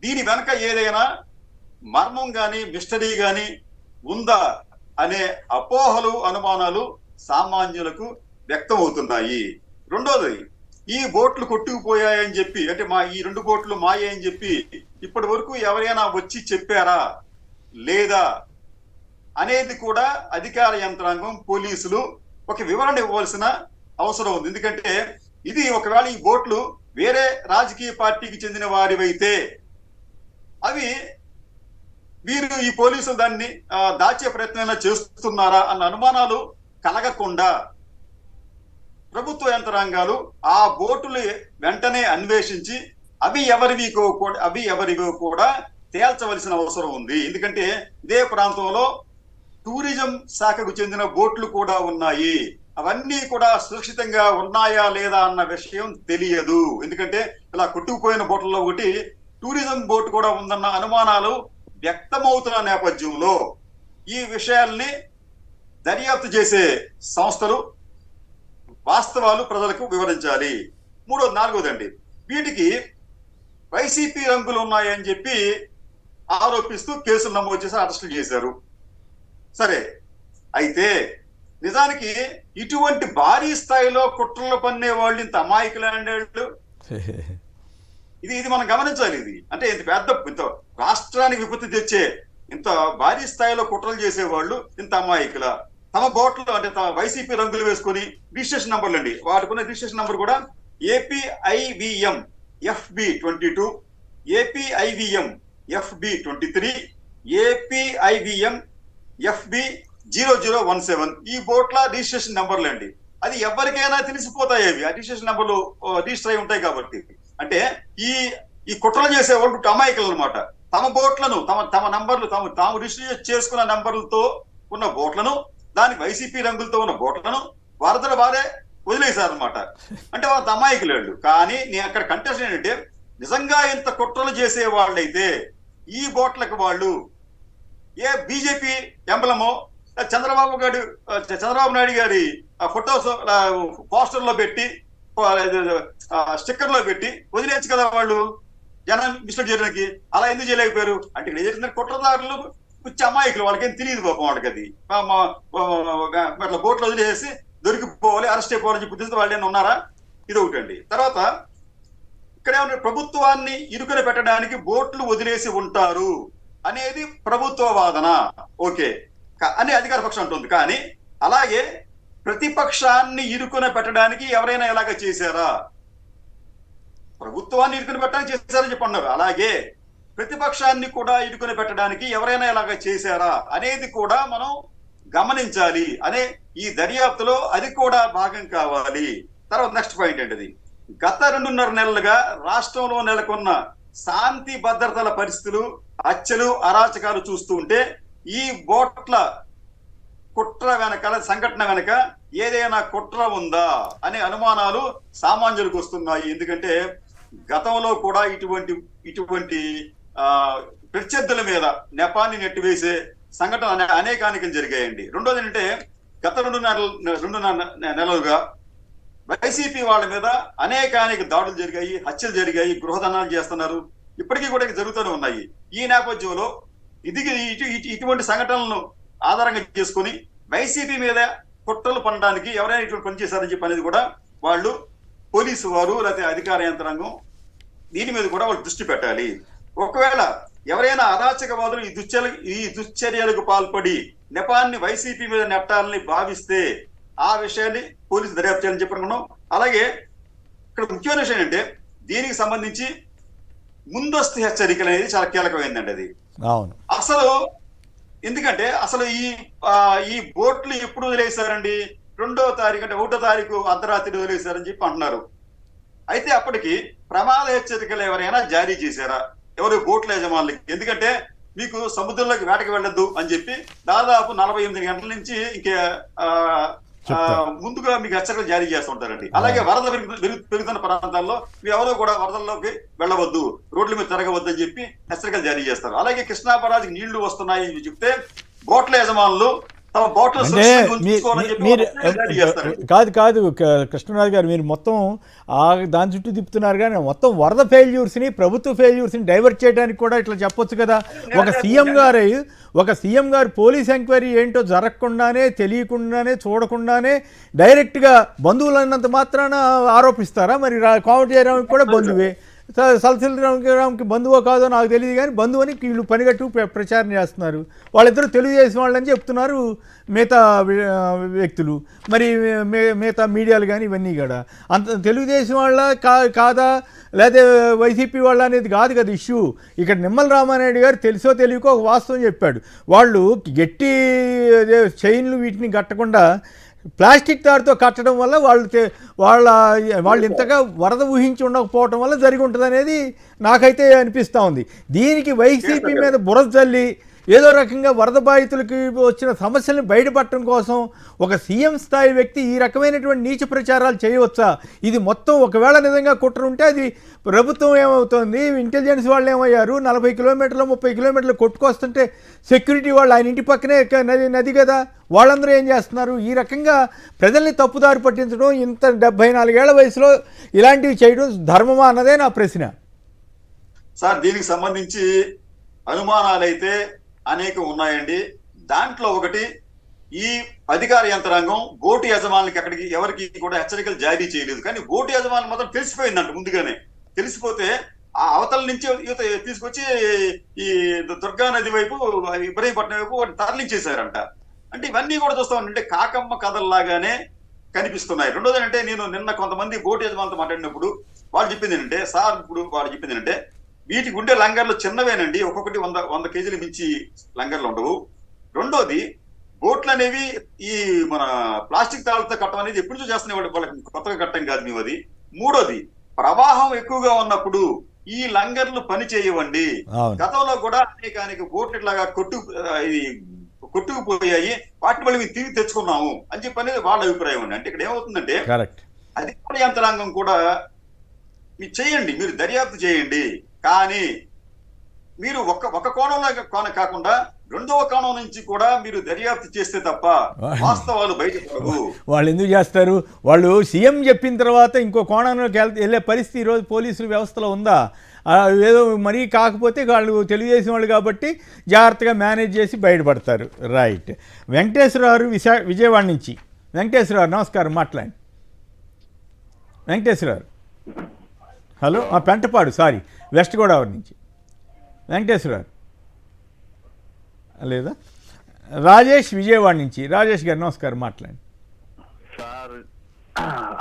దీని వెనక ఏదైనా మర్మం గాని, మిస్టరీ గాని ఉందా అనే అపోహలు, అనుమానాలు సామాన్యులకు వ్యక్తం అవుతున్నాయి. రెండోది, ఈ బోట్లు కొట్టుకుపోయాయని చెప్పి, అంటే ఈ 2 బోట్లు మాయే అని చెప్పి ఇప్పటి వరకు ఎవరైనా వచ్చి చెప్పారా లేదా అనేది కూడా అధికార యంత్రాంగం, పోలీసులు ఒక వివరణ ఇవ్వాల్సిన అవసరం ఉంది. ఎందుకంటే ఇది ఒకవేళ ఈ బోట్లు వేరే రాజకీయ పార్టీకి చెందిన వారివైతే అవి వీరు, ఈ పోలీసులు దాన్ని దాచే ప్రయత్నం చేస్తున్నారా అన్న అనుమానాలు కలగకుండా ప్రభుత్వ యంత్రాంగాలు ఆ బోటులు వెంటనే అన్వేషించి అవి ఎవరివో కూడా తేల్చవలసిన అవసరం ఉంది. ఎందుకంటే ఇదే ప్రాంతంలో టూరిజం శాఖకు చెందిన బోట్లు కూడా ఉన్నాయి. అవన్నీ కూడా సురక్షితంగా ఉన్నాయా లేదా అన్న విషయం తెలియదు. ఎందుకంటే ఇలా కొట్టుకుపోయిన బోట్లలో ఒకటి టూరిజం బోట్ కూడా ఉందన్న అనుమానాలు వ్యక్తమవుతున్న నేపథ్యంలో ఈ విషయాల్ని దర్యాప్తు చేసే సంస్థలు వాస్తవాలు ప్రజలకు వివరించాలి. నాలుగోదండి, వీటికి వైసీపీ రంగులు ఉన్నాయని చెప్పి ఆరోపిస్తూ కేసులు నమోదు చేసి అరెస్టులు చేశారు. సరే, అయితే నిజానికి ఇటువంటి భారీ స్థాయిలో కుట్రలు పన్నే వాళ్ళు ఇంత అమాయకులు ఇది మనం గమనించాలి. ఇది అంటే ఇంత రాష్ట్రానికి విపత్తి తెచ్చే ఇంత భారీ స్థాయిలో కుట్రలు చేసేవాళ్ళు ఇంత అమాయకుల తమ బోట్లు అంటే తమ వైసీపీ రంగులు వేసుకుని రిజిస్ట్రేషన్ నంబర్లు అండి, వాటికున్న రిజిస్ట్రేషన్ నంబర్ కూడా APIVM FB22, APIVM FB23, APIVM FB0017 ఈ బోట్ల రిజిస్ట్రేషన్ నంబర్లు అండి. అది ఎవరికైనా తెలిసిపోతాయి. అవి ఆ రిజిస్ట్రేషన్ నంబర్లు రిజిస్టర్ అయి ఉంటాయి కాబట్టి. అంటే ఈ కుట్రలు చేసేవాళ్ళు అమాయకులు అనమాట. తమ బోట్లను తమ నంబర్లు తాము రిజిస్టర్ చేసుకున్న నంబర్లతో ఉన్న బోట్లను, దానికి వైసీపీ రంగులతో ఉన్న బోట్లను వారదల వారే వదిలేశారనమాట. అంటే వాళ్ళ అమాయకులు వాళ్ళు. కానీ నేను అక్కడ కంటెస్ట్ ఏంటంటే నిజంగా ఇంత కుట్రలు చేసే వాళ్ళైతే ఈ బోట్లకు వాళ్ళు ఏ బీజేపీ ఎంబలమో చంద్రబాబు నాయుడు గారి ఫొటోస్ పోస్టర్ లో పెట్టి స్టిక్కర్ లో పెట్టి వదిలేచ్చు కదా వాళ్ళు జనం మిస్టేక్ చేయడానికి. అలా ఎందుకు చేయలేకపోయారు అంటే ఇక్కడ చేసిన కుట్రదారులు పిచ్చి అమాయకులు, వాళ్ళకేం తెలియదు పాపం వాళ్ళకి. అది అట్లా బోట్లు వదిలేసి దొరికిపోవాలి, అరెస్ట్ అయిపోవాలని చెప్పి ఉద్దేశంతో వాళ్ళు ఏమైనా ఉన్నారా? ఇది ఒకటండి. తర్వాత ఇక్కడేమన్నా ప్రభుత్వాన్ని ఇరుకుని పెట్టడానికి బోట్లు వదిలేసి ఉంటారు అనేది ప్రభుత్వ వాదన, ఓకే అని అధికార పక్షం అంటుంది. కానీ అలాగే ప్రతిపక్షాన్ని ఇరుకుని పెట్టడానికి ఎవరైనా ఎలాగ చేశారా? ప్రభుత్వాన్ని ఇరుకుని పెట్టడానికి చేశారని చెప్పి అన్నారు. అలాగే ప్రతిపక్షాన్ని కూడా ఇరుకుని పెట్టడానికి ఎవరైనా ఎలాగ చేశారా అనేది కూడా మనం గమనించాలి అనే ఈ దర్యాప్తులో అది కూడా భాగం కావాలి. తర్వాత నెక్స్ట్ పాయింట్ ఏంటిది, గత 2.5 నెలలుగా రాష్ట్రంలో నెలకొన్న శాంతి భద్రతల పరిస్థితులు, హత్యలు, అరాచకాలు చూస్తూ ఉంటే ఈ బోట్ల కుట్ర వెనకాల సంఘటన వెనక ఏదైనా కుట్ర ఉందా అనే అనుమానాలు సామాన్యులకు వస్తున్నాయి. ఎందుకంటే గతంలో కూడా ఇటువంటి ప్రత్యర్థుల మీద నెపాన్ని నెట్టివేసే సంఘటన అనేకానికి జరిగాయండి. రెండోది ఏంటంటే గత 2.5 నెలలుగా వైసీపీ వాళ్ళ మీద అనేకానికి దాడులు జరిగాయి, హత్యలు జరిగాయి, గృహదన్నాలు చేస్తున్నారు, ఇప్పటికీ కూడా జరుగుతూనే ఉన్నాయి. ఈ నేపథ్యంలో ఇటువంటి సంఘటనలను ఆధారంగా చేసుకుని వైసీపీ మీద కుట్రలు పనడానికి ఎవరైనా ఇటువంటి పని చేశారని చెప్పి అనేది కూడా వాళ్ళు పోలీసు వారు లేకపోతే అధికార యంత్రాంగం దీని మీద కూడా వాళ్ళు దృష్టి పెట్టాలి. ఒకవేళ ఎవరైనా అరాచకవాదులు ఈ దుశ్చర్యలకు పాల్పడి నెపాన్ని వైసీపీ మీద నెట్టాలని భావిస్తే ఆ విషయాన్ని పోలీసు దర్యాప్తు చేయాలని చెప్పనుకున్నాం. అలాగే ఇక్కడ ముఖ్యమైన విషయం ఏంటంటే దీనికి సంబంధించి ముందస్తు హెచ్చరికలు అనేది చాలా కీలకమైందండి. అది అసలు ఎందుకంటే అసలు ఈ బోట్లు ఎప్పుడు వదిలేశారండి? 2వ తారీఖు అంటే 1వ తారీఖు అర్ధరాత్రి వదిలేశారని చెప్పి అంటున్నారు. అయితే అప్పటికి ప్రమాద హెచ్చరికలు ఎవరైనా జారీ చేశారా ఎవరు బోట్ల యజమానులకి? ఎందుకంటే మీకు సముద్రంలోకి వేటకి వెళ్ళొద్దు అని చెప్పి దాదాపు 48 గంటల నుంచి ఇంకే ముందుగా మీకు హెచ్చరికలు జారీ చేస్తుంటారండి. అలాగే వరద పెరుగుతున్న ప్రాంతాల్లో మీరు ఎవరో కూడా వరదల్లోకి వెళ్ళవద్దు, రోడ్ల మీద తిరగవద్దు అని చెప్పి హెచ్చరికలు జారీ చేస్తారు. అలాగే కృష్ణా బరాజ్కి నీళ్లు వస్తున్నాయని చెప్తే బోట్ల యజమానులు తమ బోట్ల కాదు కృష్ణరాజు గారు, మీరు మొత్తం దాని చుట్టూ తిప్పుతున్నారు. కానీ మొత్తం వరద ఫెయిల్యూర్స్ని, ప్రభుత్వ ఫెయిల్యూర్స్ని డైవర్ట్ చేయడానికి కూడా ఇట్లా చెప్పొచ్చు కదా. ఒక సీఎం గారు పోలీస్ ఎంక్వైరీ ఏంటో జరగకుండానే, తెలియకుండానే, చూడకుండానే డైరెక్ట్గా బంధువులు అన్నంత మాత్రాన ఆరోపిస్తారా? మరి కోమటి జయరామ్కి కూడా బంధువే, సల్సిల్రామ్కి బంధువో కాదో నాకు తెలియదు, కానీ బంధువు అని వీళ్ళు పనిగట్టు ప్రచారం చేస్తున్నారు. వాళ్ళిద్దరూ తెలుగుదేశం వాళ్ళని చెప్తున్నారు మిగతా వ్యక్తులు, మరి మిగతా మీడియాలు కానీ ఇవన్నీ కూడా. అంత తెలుగుదేశం వాళ్ళ కాదా లేదా వైసీపీ వాళ్ళ అనేది కాదు కదా ఇష్యూ. ఇక్కడ నిమ్మల రామానాయుడు గారు తెలుసో తెలియకో ఒక వాస్తవం చెప్పాడు. వాళ్ళు గట్టి చైన్లు వీటిని కట్టకుండా ప్లాస్టిక్ తాడుతో కట్టడం వల్ల వాళ్ళు ఇంతగా వరద ఊహించి ఉండకపోవడం వల్ల జరిగి ఉంటుంది అనేది నాకైతే అనిపిస్తూ ఉంది. దీనికి వైసీపీ మీద బురద చల్లి ఏదో రకంగా వరద బాధితులకి వచ్చిన సమస్యలను బయటపడటం కోసం ఒక సీఎం స్థాయి వ్యక్తి ఈ రకమైనటువంటి నీచ ప్రచారాలు చేయవచ్చా? ఇది మొత్తం ఒకవేళ నిజంగా కుట్ర ఉంటే అది ప్రభుత్వం ఏమవుతుంది, ఇంటెలిజెన్స్ వాళ్ళు ఏమయ్యారు, 40 కిలోమీటర్లు 30 కిలోమీటర్లు కొట్టుకొస్తుంటే సెక్యూరిటీ వాళ్ళు ఆయన ఇంటి పక్కనే నది కదా, వాళ్ళందరూ ఏం చేస్తున్నారు? ఈ రకంగా ప్రజల్ని తప్పుదారి పట్టించడం, ఇంత 74 ఏళ్ల వయసులో ఇలాంటివి చేయడం ధర్మమా అన్నదే నా ప్రశ్న. సార్ దీనికి సంబంధించి అనుమానాలైతే అనేకం ఉన్నాయండి. దాంట్లో ఒకటి, ఈ అధికార యంత్రాంగం బోటు యజమానులకి ఎక్కడికి ఎవరికి కూడా హెచ్చరికలు జారీ చేయలేదు. కానీ బోటు యజమానులు మాత్రం తెలిసిపోయిందంట, ముందుగానే తెలిసిపోతే ఆ అవతల నుంచి తీసుకొచ్చి ఈ దుర్గా నది వైపు ఇబ్రహీంపట్నం వైపు తరలించేశారంట. అంటే ఇవన్నీ కూడా చూస్తామంటే కాకమ్మ కథల్లాగానే కనిపిస్తున్నాయి. రెండోది అంటే, నేను నిన్న కొంతమంది బోటు యజమానులతో మాట్లాడినప్పుడు వాళ్ళు చెప్పింది ఏంటంటే, సార్ ఇప్పుడు వాళ్ళు చెప్పింది ఏంటంటే, వీటికి ఉండే లంగర్లు చిన్నవేనండి, ఒక్కొక్కటి 100 కేజీలు మించి లంగర్లు ఉండవు. రెండోది, బోట్లు అనేవి ఈ మన ప్లాస్టిక్ తాళ్ళతో కట్టడం అనేది ఎప్పుడు చేస్తున్నాయి, వాళ్ళకి కొత్తగా కట్టడం కాదు మేము అది. మూడోది, ప్రవాహం ఎక్కువగా ఉన్నప్పుడు ఈ లంగర్లు పని చేయవండి. గతంలో కూడా అనేక బోట్లు ఇట్లాగా కొట్టుకుపోయాయి, వాటి వల్ల మేము తిరిగి తెచ్చుకున్నాము అని చెప్పి అనేది వాళ్ళ అభిప్రాయం అండి. అంటే ఇక్కడ ఏమవుతుందంటే, అధికార యంత్రాంగం కూడా మీరు చేయండి, మీరు దర్యాప్తు చేయండి, కానీ మీరు ఒక కోణంలో కాకుండా రెండవ కోణం నుంచి కూడా మీరు దర్యాప్తు చేస్తే తప్ప వాస్తవాలు బయటపడవు. వాళ్ళు ఎందుకు చేస్తారు? వాళ్ళు సీఎం చెప్పిన తర్వాత ఇంకో కోణంలోకి వెళ్ళే పరిస్థితి ఈరోజు పోలీసుల వ్యవస్థలో ఉందా? ఏదో మరీ కాకపోతే వాళ్ళు తెలియజేసిన వాళ్ళు కాబట్టి జాగ్రత్తగా మేనేజ్ చేసి బయటపడతారు. రైట్. వెంకటేశ్వరరావు విజయవాడ నుంచి. వెంకటేశ్వరరావు నమస్కారం, మాట్లాడండి. Venkateswararao hello. Pentapadu, sorry, west Godavari నుంచి వెంకటేశ్వరరావు లేదా? రాజేష్ విజయవాడ నుంచి. రాజేష్ గారు నమస్కారం, మాట్లాడండి. సార్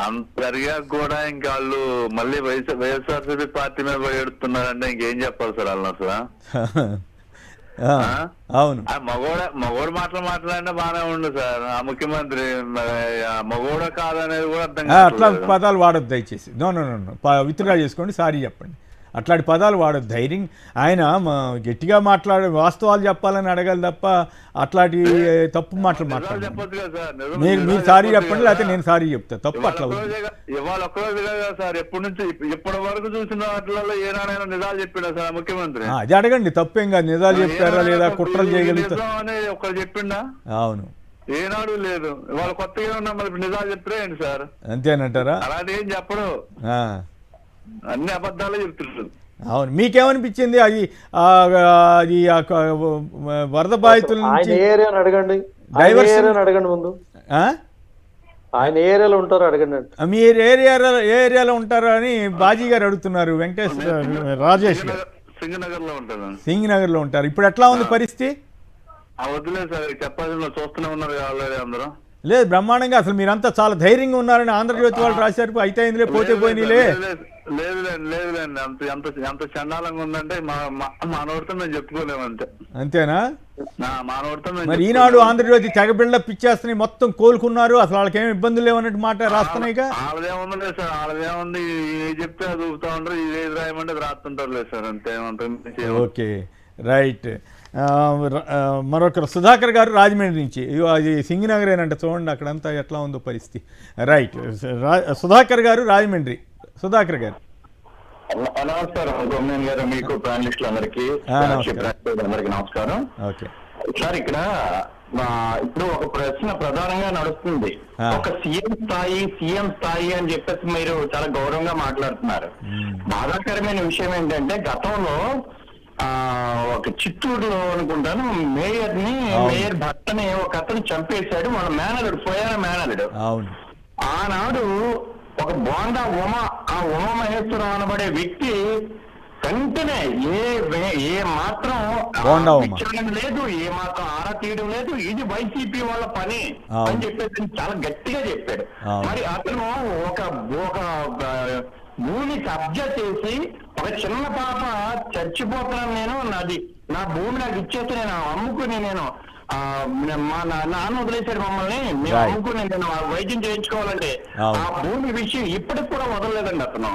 అంతరిగా కూడా ఇంకా వాళ్ళు మళ్ళీ వైఎస్ఆర్సీపీ పార్టీ మీద పోయేడుతున్నారంటే ఇంకేం చెప్పాలి సార్ వాళ్ళు అసలు? అవును, మగోడు మాట్లాడినా బాగానే ఉండు సార్. ఆ ముఖ్యమంత్రి మగోడ కాదనేది కూడా అర్థం కాదు. అట్లా పదాలు వాడొద్దు దయచేసి. నో విత్డ్రా చేసుకోండి, సారీ చెప్పండి. అట్లాంటి పదాలు వాడొద్దు. ధైర్యం ఆయన గట్టిగా మాట్లాడే వాస్తవాలు చెప్పాలని అడగాలి తప్ప అట్లాంటి తప్పు మాటలు మాట్లాడాలి. మీరు సారీ చెప్పండి, లేకపోతే నేను సారీ చెప్తా. తప్పు అట్లా ఇవాళ ఒక్కరోజు కదా సార్, ఇప్పటి వరకు చూసిన వాటిలో ఏనాడైనా నిజాలు చెప్పినా సార్ ముఖ్యమంత్రి? అది అడగండి, తప్పేం కాదు. నిజాలు చెప్పారా లేదా, కుట్రలు చేయగలుగుతారు అనేది ఒకరు చెప్పిండా? అవును, ఏనాడు లేదు. ఇవాళ కొత్తగా ఉన్నా మరి నిజాలు చెప్తారా ఏంటి సార్? అంతేనంటారా? అలాంటి ఏం చెప్పడు, అన్ని అబద్ధాలే చెప్తున్నారు. అవును, మీకేమనిపించింది? అది వరద బాధితుల నుంచి అడగండి, ముందు ఆయన ఏరియాలో ఉంటారు అడగండి. మీరు ఏరియాలో ఉంటారా అని బాజీ గారు అడుగుతున్నారు. రాజేష్ గారు సింగ్ నగర్ లో ఉంటారు. ఇప్పుడు ఎట్లా ఉంది పరిస్థితి? వద్దులేదు సార్, చెప్పాల్సిన చూస్తూనే ఉన్నారు అందరూ. లేదు, బ్రహ్మాండంగా. అసలు మీరంతా చాలా ధైర్యంగా ఉన్నారని ఆంధ్రజ్యోతి వాళ్ళు రాశారు. అయితే ఇందులో పోతే పోయినలే. లేదులేండి, ఎంత చండాలంగా ఉందంటే మా నోటితో మేము చెప్పుకోలేము. అంతేనా? మా నోటితో మరి ఈనాడు ఆంధ్రజ్యోతి తెగ బిల్డప్ ఇచ్చేస్తున్నాయి, మొత్తం కోలుకున్నారు, అసలు వాళ్ళకి ఏమి ఇబ్బందులు లేవన్నట్టు మాట రాస్తున్నాయి. వాళ్ళదేముంది లేదు సార్, వాళ్ళదేముంది, చెప్తే అది ఊపుతా ఉంటారు, ఇది రాయమంటే అది రాస్తుంటారు లేదు సార్, అంతే. Okay, right. మరొకరు సుధాకర్ గారు రాజమండ్రి నుంచి. అది సింగనగర్ ఏనంటే చూడండి అక్కడంతా ఎట్లా ఉందో పరిస్థితి. రైట్, సుధాకర్ గారు రాజమండ్రి. సుధాకర్ గారు నమస్కారం గారు, మీకు ప్యానలిస్టులు అందరికీ నమస్కారం. ఓకే సార్, ఇక్కడ ఇప్పుడు ఒక ప్రశ్న ప్రధానంగా నడుస్తుంది. ఒక సీఎం స్థాయి అని చెప్పేసి మీరు చాలా గౌరవంగా మాట్లాడుతున్నారు. బాధాకరమైన విషయం ఏంటంటే, గతంలో ఒక చిత్తూరులో అనుకుంటాను మేయర్ భర్తని ఒక అతను చంపేశాడు, మన మేనలుడు, పోయాన మేనలుడు. ఆనాడు ఒక బోండా ఉమా మహేశ్వరరావు అనబడే వ్యక్తి వెంటనే ఏ మాత్రం లేదు, ఏ మాత్రం ఆరా తీయడం లేదు, ఇది వైసీపీ వాళ్ళ పని అని చెప్పేసి చాలా గట్టిగా చెప్పాడు. మరి అతను ఒక భూమి కబ్జా చేసి, ఒక చిన్న పాప చచ్చిపోతున్నాను, నా భూమి నాకు ఇచ్చేసి నేను అమ్ముకుని నేను మా నాన్న వదిలేశాడు మమ్మల్ని, మేము అమ్ముకుని నేను వైద్యం చేయించుకోవాలంటే ఆ భూమి విషయం ఇప్పటికి కూడా వదలలేదండి అతను.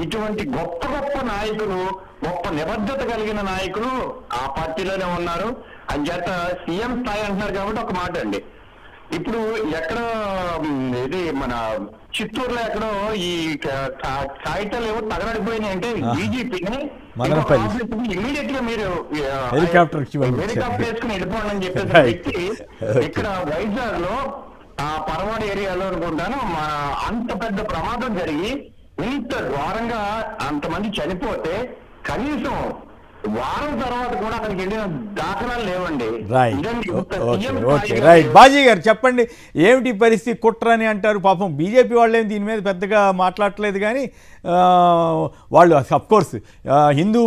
ఇటువంటి గొప్ప గొప్ప నాయకులు, గొప్ప నిబద్ధత కలిగిన నాయకులు ఆ పార్టీలోనే ఉన్నారు. అంచేత సీఎం స్థాయి అంటున్నారు కాబట్టి ఒక మాట అండి, ఇప్పుడు ఎక్కడ ఇది మన చిత్తూరులో ఎక్కడో ఈ కాగితాలు ఏవో తగలడిపోయినాయి అంటే బీజేపీని ఇమీడియట్ గా మీరు హెలికాప్టర్ వేసుకుని వెళ్ళిపోండి అని చెప్పేసి వ్యక్తి ఇక్కడ వైజాగ్ లో ఆ పరవాడ ఏరియాలో అనుకుంటాను అంత పెద్ద ప్రమాదం జరిగి ఇంత ఘోరంగా అంతమంది చనిపోతే కనీసం వారం తర్వాత కూడా అక్కడికి వెళ్ళిన దాఖలాలు లేవండి. రైట్ బాజీ గారు చెప్పండి, ఏమిటి పరిస్థితి? కుట్ర అని అంటారు, పాపం బీజేపీ వాళ్ళు ఏమి దీని మీద పెద్దగా మాట్లాడట్లేదు, కానీ వాళ్ళు అఫ్కోర్స్ హిందూ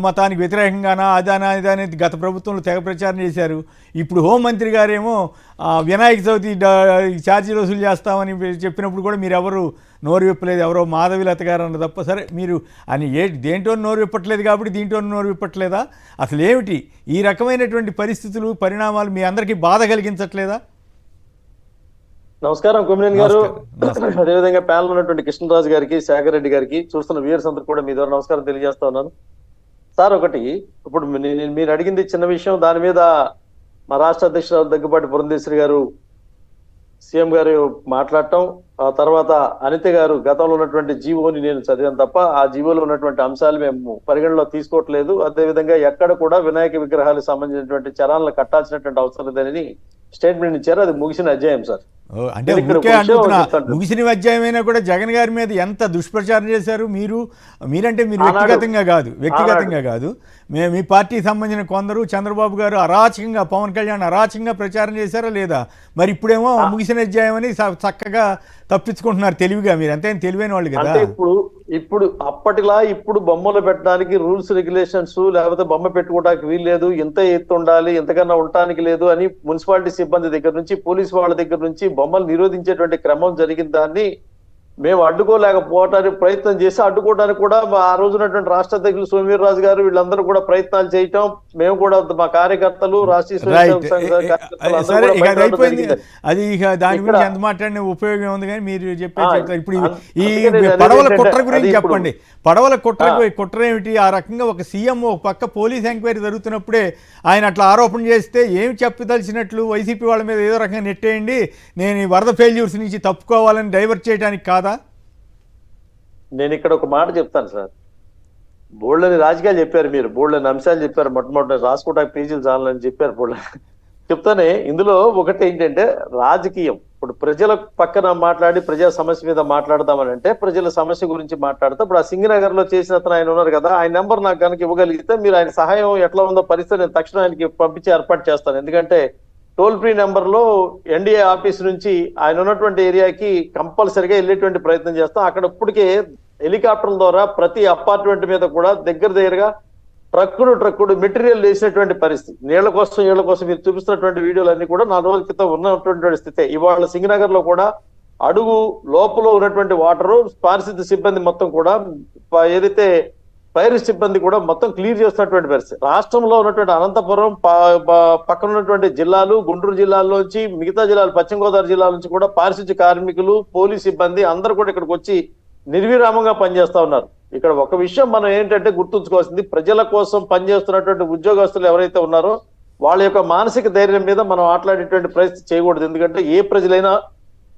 మతానికి వ్యతిరేకంగానా అదానా ఇదనేది గత ప్రభుత్వంలో తెగ ప్రచారం చేశారు. ఇప్పుడు హోంమంత్రి గారేమో వినాయక చవితి ఛార్జీలు వసూలు చేస్తామని చెప్పినప్పుడు కూడా మీరు ఎవరు నోరు విప్పలేదు, ఎవరో మాధవిలత గారు అన్న తప్ప. సరే మీరు అని దేంట్లో నోరు విప్పట్లేదు కాబట్టి దీంట్లో నోరు విప్పట్లేదా? అసలు ఏమిటి ఈ రకమైనటువంటి పరిస్థితులు, పరిణామాలు మీ అందరికీ బాధ కలిగించట్లేదా? నమస్కారం కొమ్మినేని గారు, అదేవిధంగా ప్యానల్ ఉన్నటువంటి కృష్ణరాజు గారికి, శేఖర్ రెడ్డి గారికి, చూస్తున్న వ్యూయర్స్ అందరూ కూడా మీ ద్వారా నమస్కారం తెలియజేస్తా ఉన్నాను. సార్, ఒకటి ఇప్పుడు మీరు అడిగింది చిన్న విషయం, దాని మీద మా రాష్ట్ర అధ్యక్షురాలు దగ్గుబాటి పురంధేశ్వరి గారు సీఎం గారు మాట్లాడటం, ఆ తర్వాత అనిత గారు గతంలో ఉన్నటువంటి జీవోని నేను చదివాను తప్ప ఆ జీవోలో ఉన్నటువంటి అంశాలు మేము పరిగణలో తీసుకోవట్లేదు, అదేవిధంగా ఎక్కడ కూడా వినాయక విగ్రహాలకు సంబంధించినటువంటి చరాలను కట్టాల్సినటువంటి అవసరం లేదని స్టేట్మెంట్ ఇచ్చారు. అది ముగిసిన అధ్యాయం సార్. అంటే ముగిసిన అధ్యాయమైనా కూడా జగన్ గారి మీద ఎంత దుష్ప్రచారం చేశారు మీరంటే మీరు వ్యక్తిగతంగా కాదు మీ పార్టీకి సంబంధించిన కొందరు, చంద్రబాబు గారు అరాచకంగా, పవన్ కళ్యాణ్ అరాచకంగా ప్రచారం చేశారా లేదా? మరి ఇప్పుడేమో ముగిసిన అధ్యాయం అని చక్కగా తప్పించుకుంటున్నారు తెలివిగా. మీరు అంతేం తెలివైన వాళ్ళు కదా. ఇప్పుడు అప్పటిలా ఇప్పుడు బొమ్మలు పెట్టడానికి రూల్స్ రెగ్యులేషన్స్, లేకపోతే బొమ్మ పెట్టుకోవడానికి వీల్లేదు, ఇంత ఎత్తు ఉండాలి, ఇంతకన్నా ఉండటానికి లేదు అని మున్సిపాలిటీ సిబ్బంది దగ్గర నుంచి, పోలీసు వాళ్ళ దగ్గర నుంచి బొమ్మలు నిరోధించేటువంటి క్రమం జరిగిన దాన్ని మేము అడ్డుకోలేకపోవటానికి ప్రయత్నం చేసి, అడ్డుకోవడానికి కూడా ఆ రోజు ఉన్నటువంటి రాష్ట్ర అధ్యక్షులు సోమవీర్రాజు గారు వీళ్ళందరూ కూడా ప్రయత్నాలు చేయటం, మేము కూడా మా కార్యకర్తలు రాష్ట్రీయ అది దాని గురించి ఎంత మాట్లాడిన ఉపయోగం ఉంది. కానీ మీరు చెప్పేది ఇప్పుడు ఈ పడవల కుట్ర గురించి చెప్పండి. పడవల కుట్ర ఏమిటి? ఆ రకంగా ఒక సీఎం ఒక పక్క పోలీస్ ఎంక్వైరీ జరుగుతున్నప్పుడే ఆయన అట్లా ఆరోపణ చేస్తే ఏమి చెప్పదలిచినట్లు? వైసీపీ వాళ్ళ మీద ఏదో రకంగా నెట్టేయండి, నేను ఈ వరద ఫెయిల్యూర్స్ నుంచి తప్పుకోవాలని డైవర్ట్ చేయడానికి కాదా? నేను ఇక్కడ ఒక మాట చెప్తాను సార్. బోల్డని రాజకీయాలు చెప్పారు, మీరు బోల్డని అంశాలు చెప్పారు, మొట్టమొదటి రాసుకోవడానికి పేజీలు చాలని చెప్పారు బోల్డని. చెప్తానే ఇందులో ఒకటి ఏంటంటే రాజకీయం. ఇప్పుడు ప్రజల పక్కన మాట్లాడి ప్రజా సమస్య మీద మాట్లాడదామని అంటే ప్రజల సమస్య గురించి మాట్లాడితే, ఇప్పుడు ఆ సింగనగర్ లో చేసిన అతను ఆయన ఉన్నారు కదా, ఆయన నెంబర్ నాకు కనుక ఇవ్వగలిగితే మీరు ఆయన సహాయం ఎట్లా ఉందో పరిస్థితి నేను తక్షణం ఆయనకి పంపించి ఏర్పాటు చేస్తాను. ఎందుకంటే టోల్ ఫ్రీ నెంబర్ లో ఎన్డీఏ ఆఫీస్ నుంచి ఆయన ఉన్నటువంటి ఏరియాకి కంపల్సరిగా వెళ్ళేటువంటి ప్రయత్నం చేస్తాం. అక్కడ ఇప్పటికే హెలికాప్టర్ల ద్వారా ప్రతి అపార్ట్మెంట్ మీద కూడా దగ్గరగా ట్రక్కుడు మెటీరియల్ వేసినటువంటి పరిస్థితి. నీళ్ల కోసం మీరు చూపిస్తున్నటువంటి వీడియోలన్నీ కూడా 4 రోజుల క్రితం ఉన్నటువంటి స్థితి. ఇవాళ సింగనగర్ లో కూడా అడుగు లోపల ఉన్నటువంటి వాటరు పారిశుద్ధ్య సిబ్బంది మొత్తం కూడా, ఏదైతే ఫైర్ సిబ్బంది కూడా మొత్తం క్లియర్ చేస్తున్నటువంటి పరిస్థితి. రాష్ట్రంలో ఉన్నటువంటి అనంతపురం పక్కన ఉన్నటువంటి జిల్లాలు, గుంటూరు జిల్లాల్లోంచి, మిగతా జిల్లాలు, పశ్చిమ గోదావరి జిల్లాల నుంచి కూడా పారిశుద్ధ్య కార్మికులు, పోలీస్ సిబ్బంది అందరూ కూడా ఇక్కడికి వచ్చి నిర్విరామంగా పనిచేస్తా ఉన్నారు. ఇక్కడ ఒక విషయం మనం ఏంటంటే గుర్తుంచుకోవాల్సింది, ప్రజల కోసం పనిచేస్తున్నటువంటి ఉద్యోగస్తులు ఎవరైతే ఉన్నారో వాళ్ళ యొక్క మానసిక ధైర్యం మీద మనం ఆటలాడేటువంటి పరిస్థితి చేయకూడదు. ఎందుకంటే ఏ ప్రజలైనా